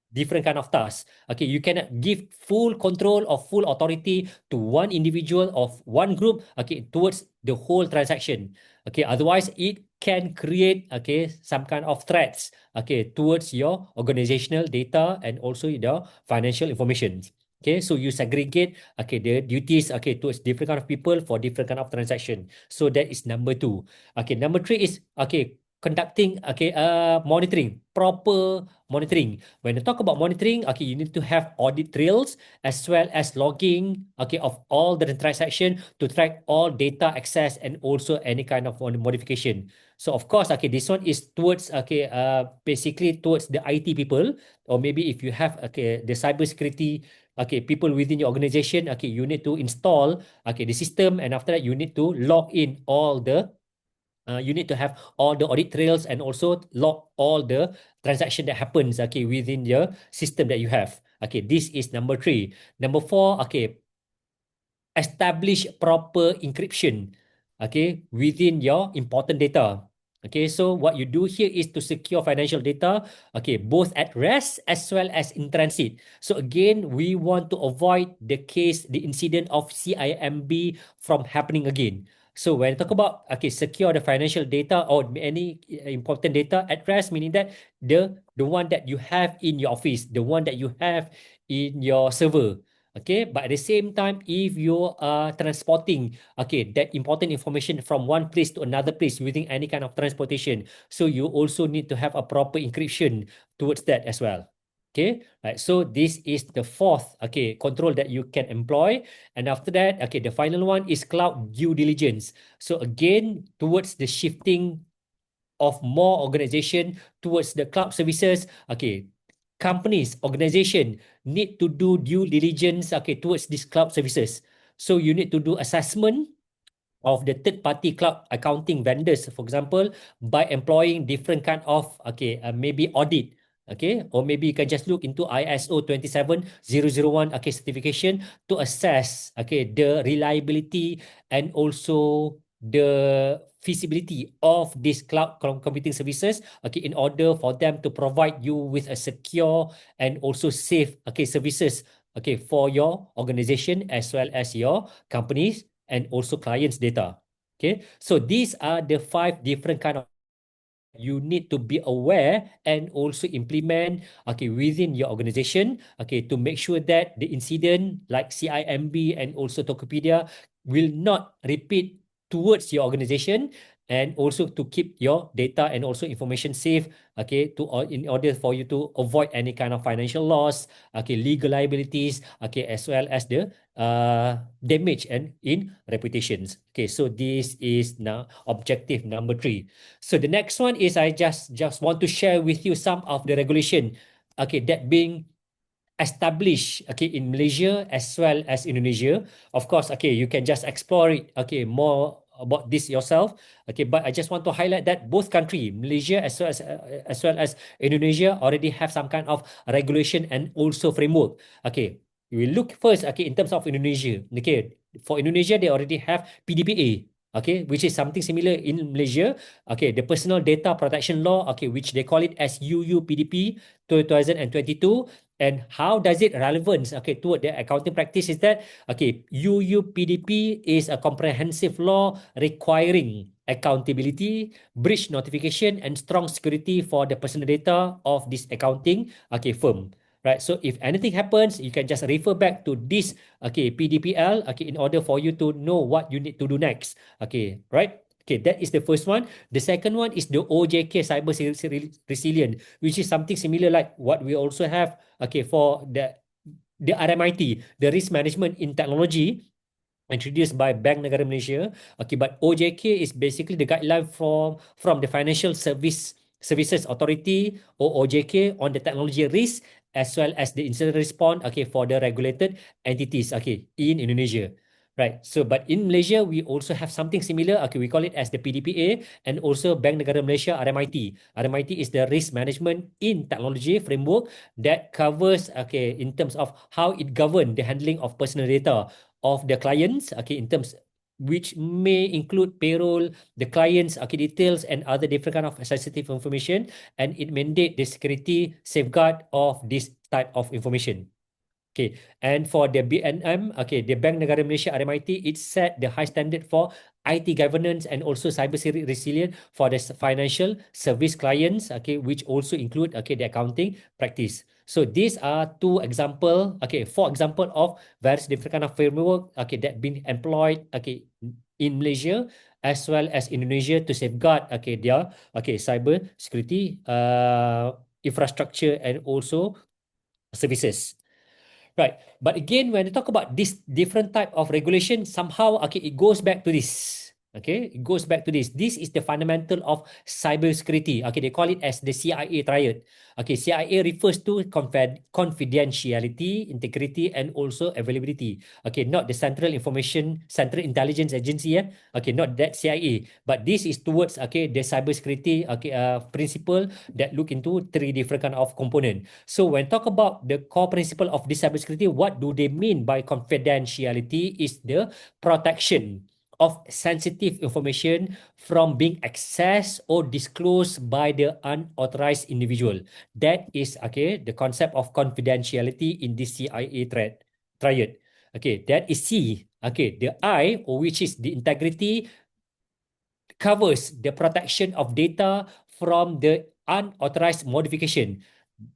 different kind of tasks. Okay, you cannot give full control or full authority to one individual of one group, okay, towards the whole transaction. Okay, otherwise it can create, okay, some kind of threats, okay, towards your organizational data and also the financial information. Okay, so you segregate, okay, the duties, okay, towards different kind of people for different kind of transaction. So that is number 2. Okay, number 3 is, okay, conducting, okay, monitoring, proper monitoring. When you talk about monitoring, okay, you need to have audit trails as well as logging, okay, of all the transaction to track all data access and also any kind of modification. So of course, okay, this one is towards, okay, basically towards the IT people, or maybe if you have, okay, the cybersecurity, okay, people within your organization, okay, you need to install, okay, the system, and after that you need to log in all the you need to have all the audit trails and also log all the transaction that happens, okay, within your system that you have. Okay, this is number 3. Number 4, okay, establish proper encryption, okay, within your important data. Okay, so what you do here is to secure financial data, okay, both at rest as well as in transit. So again, we want to avoid the case, the incident of CIMB from happening again. So when I talk about, okay, secure the financial data or any important data at rest, meaning that the one that you have in your office, the one that you have in your server. Okay, but at the same time, if you are transporting, okay, that important information from one place to another place using any kind of transportation, so you also need to have a proper encryption towards that as well. Okay, right. So this is the 4th, okay, control that you can employ. And after that, okay, the final one is cloud due diligence. So again, towards the shifting of more organization towards the cloud services, okay, companies, organization need to do due diligence, okay, towards these cloud services. So you need to do assessment of the third party cloud accounting vendors, for example, by employing different kind of, okay, maybe audit, okay, or maybe you can just look into ISO 27001, okay, certification to assess, okay, the reliability and also the feasibility of these cloud computing services, okay, in order for them to provide you with a secure and also safe, okay, services, okay, for your organization as well as your companies and also clients' data. Okay, so these are the 5 different kind of you need to be aware and also implement, okay, within your organization, okay, to make sure that the incident like CIMB and also Tokopedia will not repeat towards your organization, and also to keep your data and also information safe, okay, to in order for you to avoid any kind of financial loss, okay, legal liabilities, okay, as well as the damage and in reputations. Okay, so this is now objective number 3. So the next one is I just want to share with you some of the regulation, okay, that being established, okay, in Malaysia as well as Indonesia. Of course, okay, you can just explore it, okay, more about this yourself, okay, but I just want to highlight that both country, Malaysia as well as Indonesia, already have some kind of regulation and also framework. Okay, we will look first, okay, in terms of Indonesia. Okay, for Indonesia they already have PDPA, okay, which is something similar in Malaysia. Okay, the personal data protection law, okay, which they call it as UUPDP 2022. And how does it relevance, okay, toward the accounting practice is that, okay, UUPDP is a comprehensive law requiring accountability, breach notification, and strong security for the personal data of this accounting, okay, firm. Right, so if anything happens, you can just refer back to this, okay, PDPL, okay, in order for you to know what you need to do next. Okay, right? Okay, that is the first one. The second one is the OJK cyber resilient, which is something similar like what we also have, okay, for the RMIT, the risk management in technology. introduced by Bank Negara Malaysia. Okay, but OJK is basically the guideline from the Financial Services Authority or OJK on the technology risk as well as the incident response. Okay, for the regulated entities. Okay, in Indonesia. Right. So, but in Malaysia, we also have something similar. Okay, we call it as the PDPA and also Bank Negara Malaysia RMIT. RMIT is the risk management in technology framework that covers, okay, in terms of how it governs the handling of personal data of the clients, okay, in terms which may include payroll, the clients, okay, details and other different kind of sensitive information, and it mandate the security safeguard of this type of information. Okay, and for the BNM, okay, the Bank Negara Malaysia RMIT, it set the high standard for IT governance and also cyber resilience for the financial service clients, okay, which also include, okay, the accounting practice. So these are two example, okay, four example of various different kind of framework, okay, that been employed, okay, in Malaysia as well as Indonesia to safeguard, okay, their, okay, cyber security infrastructure and also services. Right. But again, when we talk about this different type of regulation, somehow, okay, it goes back to this. Okay, it goes back to this. This is the fundamental of cybersecurity. Okay, they call it as the CIA triad. Okay, CIA refers to confidentiality, integrity, and also availability. Okay, not the Central Intelligence Agency. Yeah. Okay, not that CIA, but this is towards, okay, the cybersecurity, okay, principle that look into three different kind of component. So when talk about the core principle of this cybersecurity, what do they mean by confidentiality? Is the protection of sensitive information from being accessed or disclosed by the unauthorized individual. That is, okay, the concept of confidentiality in this CIA triad. Okay, that is C. Okay, the I, which is the integrity, covers the protection of data from the unauthorized modification.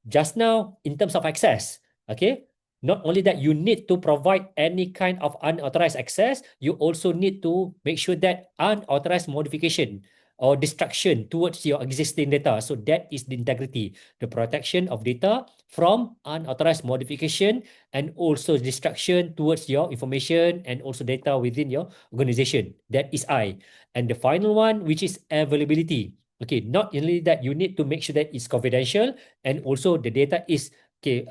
Just now, in terms of access, okay, not only that you need to provide any kind of unauthorized access, you also need to make sure that unauthorized modification or destruction towards your existing data. So that is the integrity, the protection of data from unauthorized modification and also destruction towards your information and also data within your organization. That is I. And the final one, which is availability. Okay, not only that you need to make sure that it's confidential and also the data is, okay,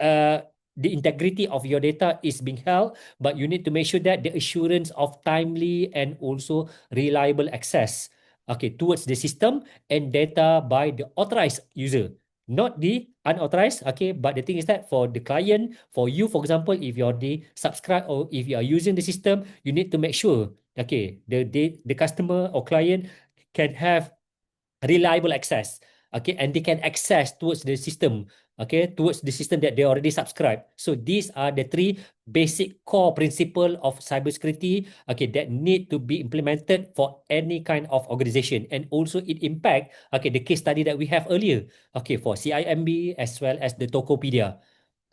uh the integrity of your data is being held, but you need to make sure that the assurance of timely and also reliable access, okay, towards the system and data by the authorized user, not the unauthorized. Okay, but the thing is that for the client, for you, for example, if you're the subscribe or if you are using the system, you need to make sure, okay, the customer or client can have reliable access, okay, and they can access towards the system, okay, towards the system that they already subscribe. So these are the three basic core principle of cybersecurity, okay, that need to be implemented for any kind of organization. And also it impact, okay, the case study that we have earlier, okay, for CIMB as well as the Tokopedia.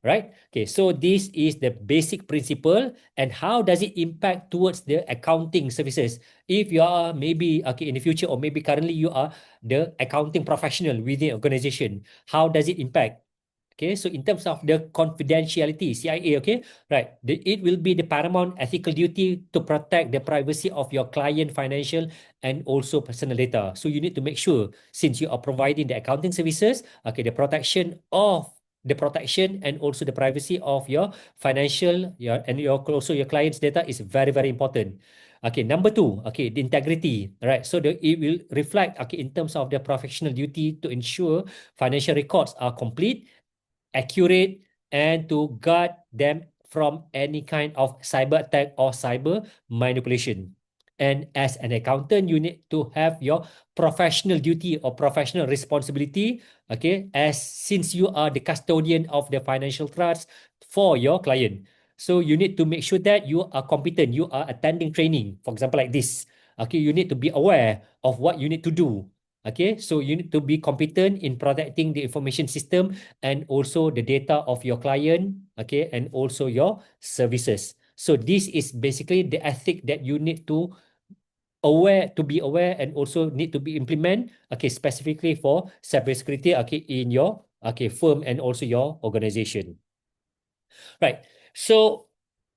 Right? Okay, so this is the basic principle. And how does it impact towards the accounting services? If you are maybe, okay, in the future or maybe currently you are the accounting professional within organization, how does it impact? Okay, so in terms of the confidentiality, CIA, okay, right, it will be the paramount ethical duty to protect the privacy of your client financial and also personal data. So you need to make sure, since you are providing the accounting services, okay, the protection and also the privacy of your financial, and your also your client's data is very, very important. Okay, number two, okay, the integrity, right? So it will reflect, okay, in terms of the professional duty to ensure financial records are complete, accurate, and to guard them from any kind of cyber attack or cyber manipulation. And as an accountant, you need to have your professional duty or professional responsibility, okay, as since you are the custodian of the financial trust for your client. So you need to make sure that you are competent, you are attending training, for example, like this. Okay, you need to be aware of what you need to do. Okay, so you need to be competent in protecting the information system and also the data of your client, okay, and also your services. So this is basically the ethic that you need to be aware and also need to be implement, okay, specifically for cybersecurity, okay, in your, okay, firm and also your organization. Right. So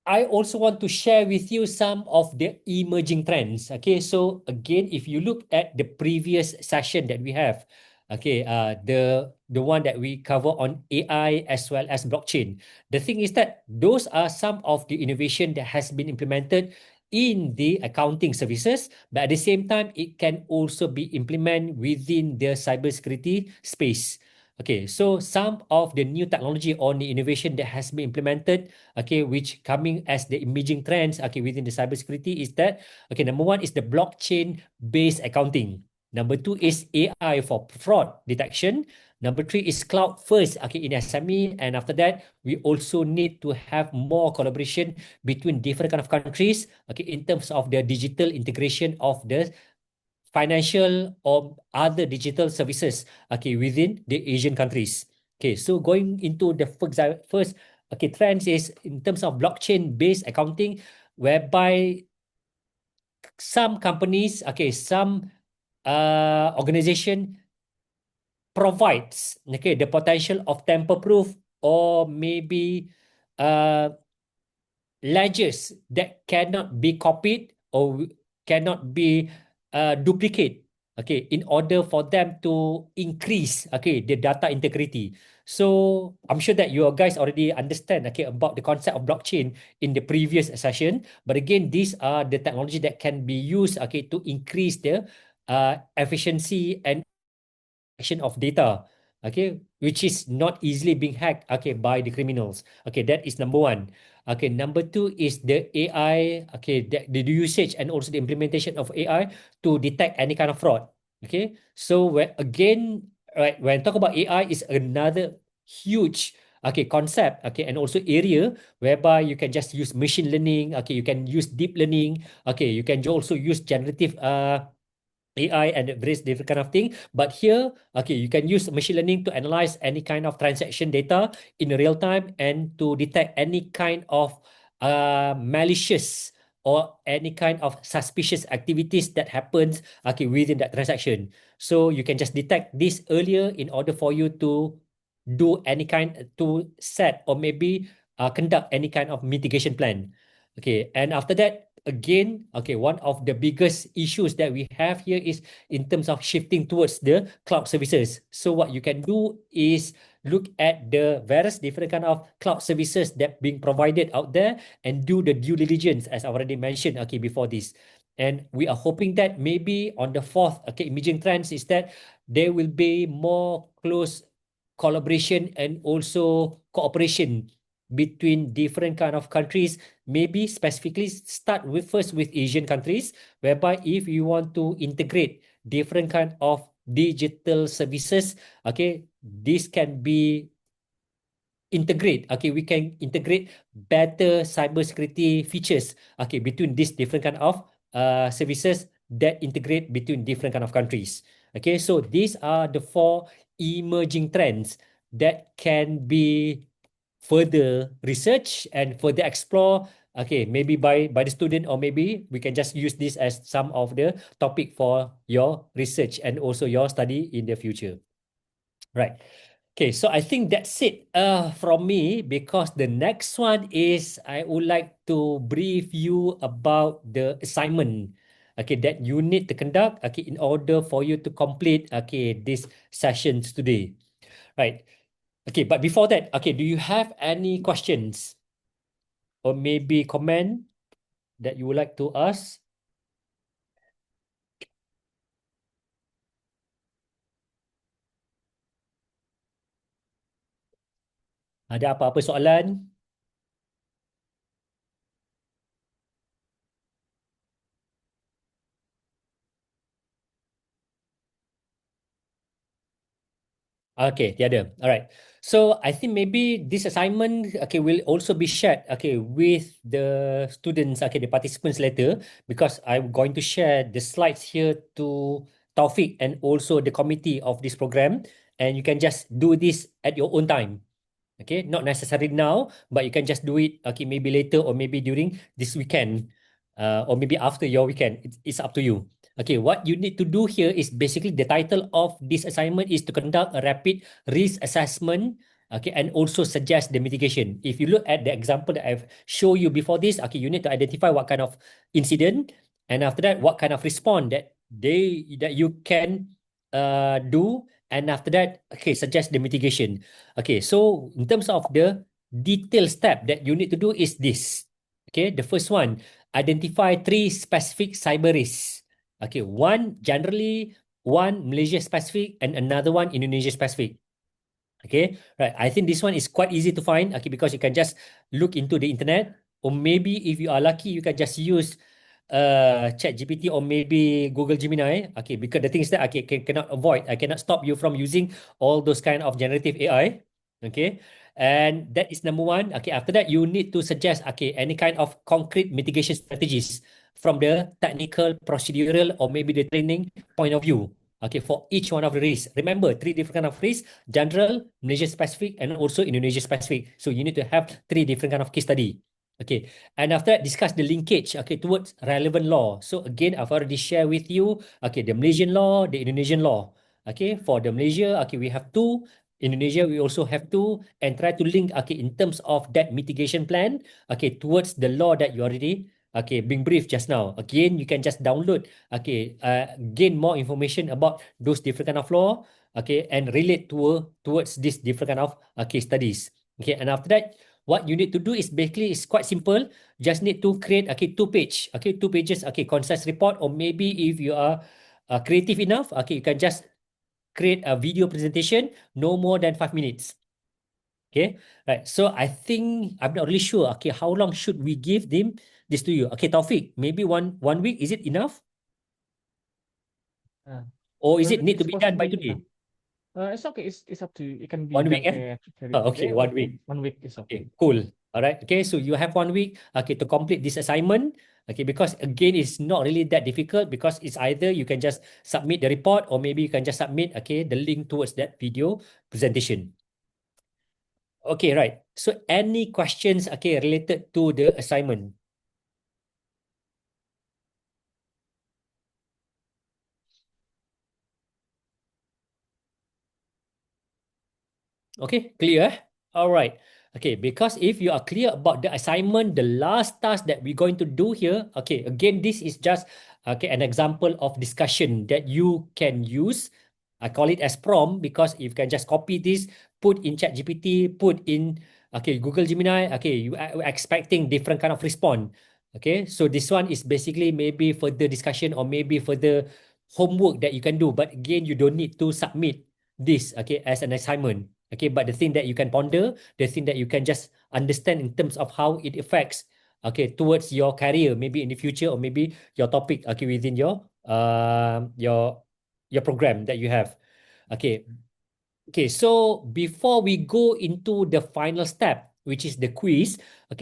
I also want to share with you some of the emerging trends. Okay, so again, if you look at the previous session that we have, okay, the one that we cover on AI as well as blockchain. The thing is that those are some of the innovation that has been implemented in the accounting services, but at the same time, it can also be implemented within the cybersecurity space. Okay, so some of the new technology or the innovation that has been implemented, okay, which coming as the emerging trends, okay, within the cybersecurity is that, okay, number one is the blockchain-based accounting. Number two is AI for fraud detection. Number three is cloud first, okay, in SME. And after that, we also need to have more collaboration between different kind of countries, okay, in terms of the digital integration of the financial or other digital services, okay, within the Asian countries. Okay, so going into the first okay, trends is in terms of blockchain-based accounting, whereby some companies, okay, some organization provides, okay, the potential of tamper-proof or maybe uh, ledgers that cannot be copied or cannot be duplicate, okay, in order for them to increase, okay, the data integrity. So I'm sure that you guys already understand, okay, about the concept of blockchain in the previous session, but again, these are the technology that can be used, okay, to increase the efficiency and action of data, okay, which is not easily being hacked, okay, by the criminals. Okay, that is number one. Okay, number two is the AI, okay, the usage and also the implementation of AI to detect any kind of fraud. Okay, so again, right, when I talk about AI is another huge, okay, concept, okay, and also area whereby you can just use machine learning, okay, you can use deep learning, okay, you can also use generative AI and various different kind of thing. But here, okay, you can use machine learning to analyze any kind of transaction data in real time and to detect any kind of malicious or any kind of suspicious activities that happens, okay, within that transaction. So you can just detect this earlier in order for you to do any kind to set or maybe conduct any kind of mitigation plan. Okay, and after that, again, okay, one of the biggest issues that we have here is in terms of shifting towards the cloud services. So what you can do is look at the various different kind of cloud services that being provided out there and do the due diligence, as I already mentioned, okay, before this. And we are hoping that maybe on the fourth, okay, emerging trends is that there will be more close collaboration and also cooperation between different kind of countries, maybe specifically start with first with Asian countries, whereby if you want to integrate different kind of digital services, okay, this can be integrate, okay, we can integrate better cybersecurity features, okay, between these different kind of services that integrate between different kind of countries. Okay, so these are the four emerging trends that can be further research and further explore, okay, maybe by the student, or maybe we can just use this as some of the topic for your research and also your study in the future, right? Okay, so I think that's it from me, because the next one is I would like to brief you about the assignment, okay, that you need to conduct, okay, in order for you to complete, okay, this sessions today, right? Okay, but before that, okay, do you have any questions or maybe comment that you would like to ask? Ada apa-apa soalan? Okay, tiada. Alright. So I think maybe this assignment, okay, will also be shared, okay, with the students, okay, the participants later, because I'm going to share the slides here to Taufik and also the committee of this program, and you can just do this at your own time. Okay, not necessarily now, but you can just do it, okay, maybe later or maybe during this weekend, or maybe after your weekend. It's up to you. Okay, what you need to do here is basically the title of this assignment is to conduct a rapid risk assessment, okay, and also suggest the mitigation. If you look at the example that I've shown you before this, okay, you need to identify what kind of incident, and after that, what kind of response that you can do, and after that, okay, suggest the mitigation. Okay, so in terms of the detailed step that you need to do is this. Okay, the first one, identify 3 specific cyber risks. Okay, one generally, one Malaysia specific, and another one Indonesia specific. Okay, right. I think this one is quite easy to find. Okay, because you can just look into the internet, or maybe if you are lucky, you can just use Chat GPT or maybe Google Gemini. Okay, because the thing is that cannot avoid. I cannot stop you from using all those kind of generative AI. Okay, and that is number one. Okay, after that, you need to suggest any kind of concrete mitigation strategies from the technical, procedural, or maybe the training point of view. Okay, for each one of the risks. Remember, 3 different kind of risks: general, Malaysia specific, and also Indonesia specific. So you need to have 3 different kind of case study. Okay, and after that, discuss the linkage, towards relevant law. So again, I've already shared with you, the Malaysian law, the Indonesian law. Okay, for the Malaysia, we have 2. Indonesia, we also have 2, and try to link, in terms of that mitigation plan, towards the law that you already, being briefed just now. Again, you can just download, gain more information about those different kind of law, and relate towards this different kind of, case studies. Okay, and after that, what you need to do is basically is quite simple. Just need to create 2 pages, concise report, or maybe if you are creative enough, you can just create a video presentation no more than 5 minutes. Okay, right. So I think I'm not really sure. Okay, how long should we give them this to you? Okay, Taufik, maybe one week, is it enough, or is it need to It's be done by possible. today? It's okay. It's up to you. It can be 1 week, done very Okay, today or 1 week. 1 week is okay. Okay, cool. All right. Okay, so you have 1 week, to complete this assignment. Okay, because again, it's not really that difficult, because it's either you can just submit the report, or maybe you can just submit, the link towards that video presentation. Okay, right. So any questions, related to the assignment? Okay, clear? All right. Okay, because if you are clear about the assignment, the last task that we're going to do here, again, this is just an example of discussion that you can use. I call it as prompt because you can just copy this, put in ChatGPT, put in Google Gemini. You are expecting different kind of response. Okay, so this one is basically maybe further discussion or maybe further homework that you can do. But again, you don't need to submit this as an assignment. Okay, but the thing that you can ponder, the thing that you can just understand in terms of how it affects towards your career, maybe in the future, or maybe your topic within your program that you have. Okay. Okay, so before we go into the final step, which is the quiz,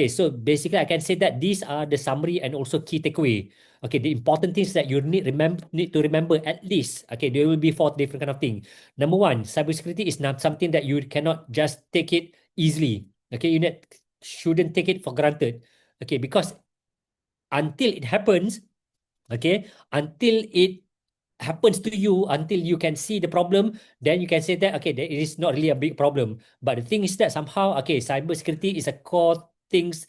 so basically I can say that these are the summary and also key takeaway. Okay, the important things that you need to remember at least. Okay, there will be 4 different kind of thing. Number one, cybersecurity is not something that you cannot just take it easily. Okay, shouldn't take it for granted. Okay, because until it happens, until it happens to you, until you can see the problem, then you can say that that it is not really a big problem. But the thing is that somehow cybersecurity is a core things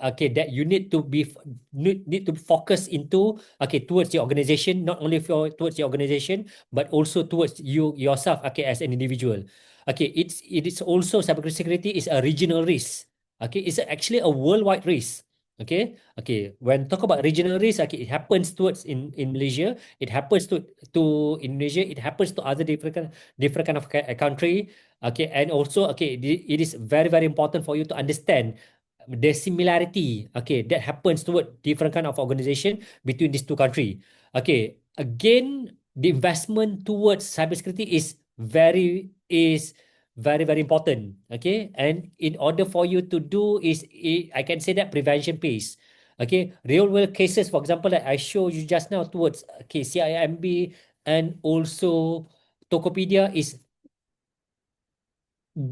that you need to be need to focus into towards your organization, not only towards your organization but also towards you yourself as an individual. It is also, cybersecurity is a regional risk. It's actually a worldwide risk. When talk about regional risk, it happens towards in Malaysia, it happens to Indonesia, it happens to other different kind of country. And also it is very very important for you to understand the similarity that happens toward different kind of organization between these 2 countries. Again, the investment towards cybersecurity is very very important. And in order for you to do is, I can say that prevention pays. Real world cases, for example, that I showed you just now towards CIMB and also Tokopedia, is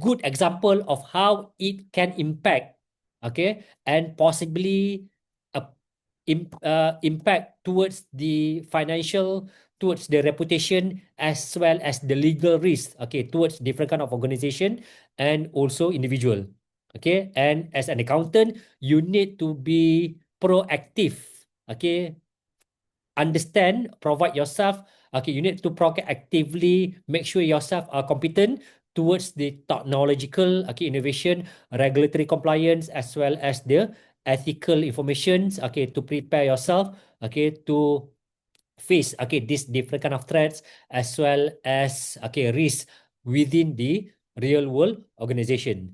good example of how it can impact and possibly impact towards the financial, towards the reputation, as well as the legal risk, okay, towards different kind of organization and also individual. Okay, and as an accountant, you need to be proactive. Okay, understand, provide yourself. Okay, you need to proactively make sure yourself are competent towards the technological, okay, innovation, regulatory compliance, as well as the ethical informations. Okay, to prepare yourself. Okay, to face, okay, these different kind of threats, as well as, okay, risk within the real world organization.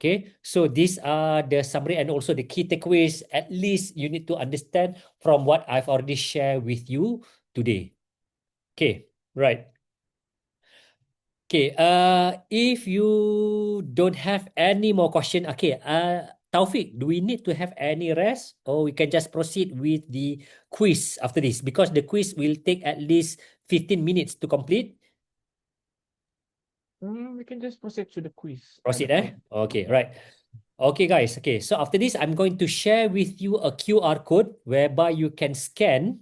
Okay, so these are the summary and also the key takeaways. At least you need to understand from what I've already shared with you today. Okay, right. Okay, if you don't have any more question, okay, Taufik, do we need to have any rest, or we can just proceed with the quiz after this? Because the quiz will take at least 15 minutes to complete. We can just proceed to the quiz. Proceed, Okay, right. Okay, guys. Okay, so after this, I'm going to share with you a QR code whereby you can scan.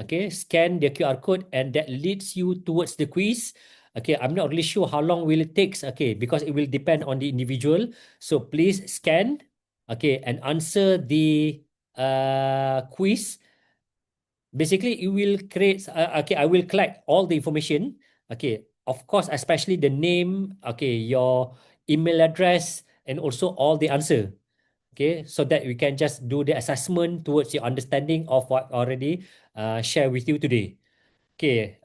Okay, scan the QR code and that leads you towards the quiz. Okay, I'm not really sure how long will it takes. Okay, because it will depend on the individual. So please scan. Okay, and answer the quiz. Basically, it will create. Okay, I will collect all the information. Okay, of course, especially the name. Okay, your email address and also all the answer. Okay, so that we can just do the assessment towards your understanding of what already share with you today. Okay,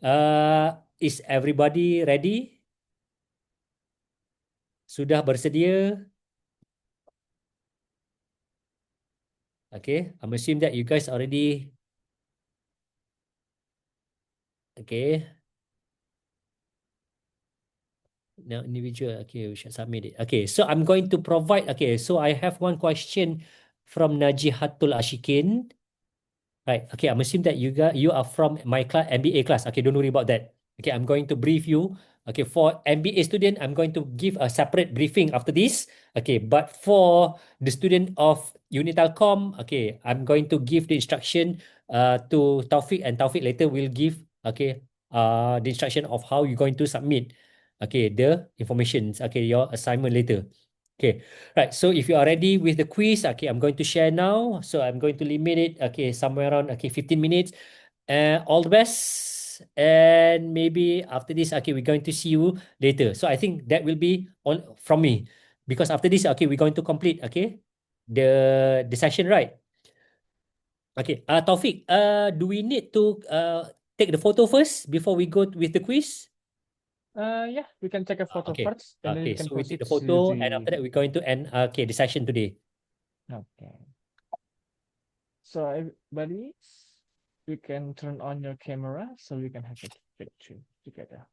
is everybody ready? Sudah bersedia? Okay, I'm assuming that you guys already. Okay. Now individual. Okay, we should submit it. Okay, so I'm going to provide. Okay, so I have one question from Najihatul Ashikin. Right. Okay, I'm assuming that you are from my class, MBA class. Okay, don't worry about that. Okay, I'm going to brief you. Okay, for MBA student, I'm going to give a separate briefing after this. Okay, but for the student of Unitelcom, okay, I'm going to give the instruction to Taufik, and Taufik later will give, okay, the instruction of how you're going to submit, okay, the information, okay, your assignment later. Okay, right. So if you are ready with the quiz, okay, I'm going to share now. So I'm going to limit it, okay, somewhere around, okay, 15 minutes. All the best. And maybe after this, okay, we're going to see you later. So I think that will be all from me. Because after this, okay, we're going to complete, okay, the session, right? Okay, Taufik, do we need to take the photo first before we go with the quiz? Yeah, we can take a photo Okay. first, and then Okay, we can so we take proceed the to photo, and the. after that, we're going to end, okay, the session today. Okay. So everybody, you can turn on your camera so we can have a picture together.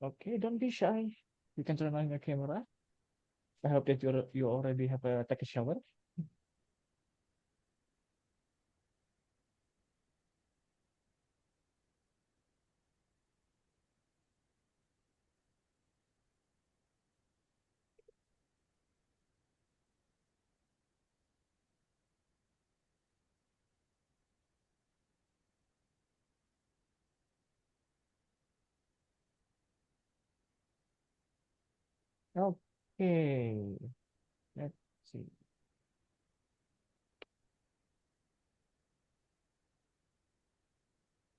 Okay, don't be shy. You can turn on your camera. I hope that you already have a take a shower. Okay, let's see.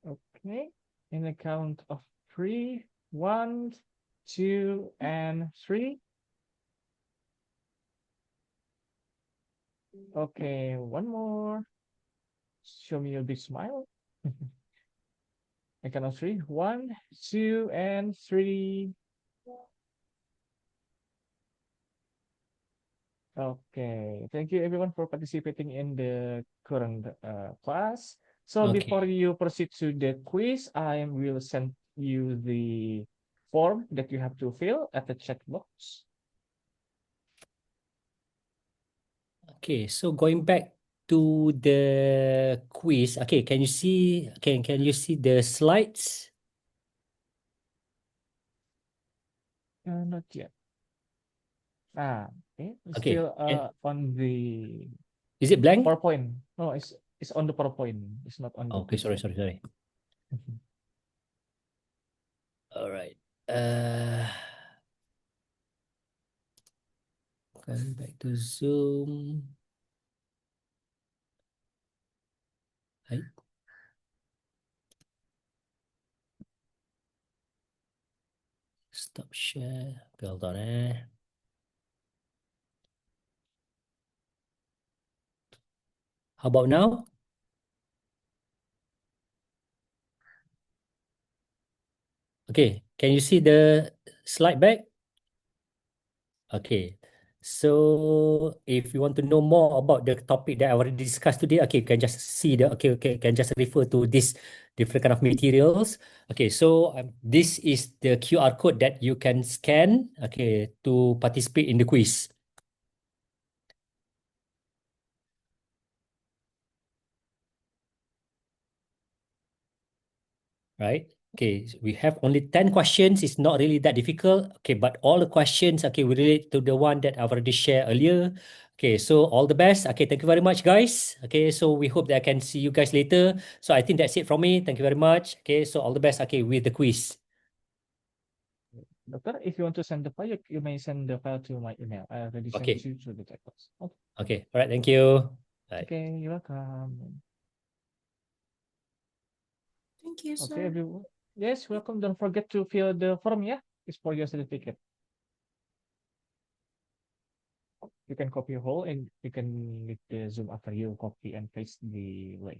Okay, in the count of 3, 1, 2, and 3. Okay, one more. Show me your big smile. I count of 3, 1, 2, and 3. Okay, thank you everyone for participating in the current class. So before Okay. you proceed to the quiz, I will send you the form that you have to fill at the chat box. Okay, so going back to the quiz. Okay, can you see the slides? Not yet. Okay. It's Okay. still on the Is it blank? PowerPoint. No, it's on the PowerPoint. It's not on the Okay, quiz sorry, yet. sorry, sorry. Mhm. All right. Going back to Zoom. Right. Stop share. Okay, hold on. How about now? Okay, can you see the slide back? Okay. So if you want to know more about the topic that I already discussed today, okay, you can just see can just refer to this different kind of materials. Okay, so this is the QR code that you can scan, okay, to participate in the quiz. Right? Okay, we have only 10 questions. It's not really that difficult. Okay, but all the questions, okay, we relate to the one that I've already shared earlier. Okay, so all the best. Okay, thank you very much, guys. Okay, so we hope that I can see you guys later. So I think that's it from me. Thank you very much. Okay, so all the best, okay, with the quiz. Doctor, if you want to send the file, you may send the file to my email. I already sent Okay. you to the chat box. Okay. Okay, all right, thank you. Bye. Okay, you're welcome. Thank you, Okay, sir. everyone. Yes, welcome. Don't forget to fill the form, yeah? It's for your certificate. You can copy a whole and you can leave the Zoom after you copy and paste the link.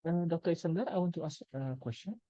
Dr. Iskandar, I want to ask a question.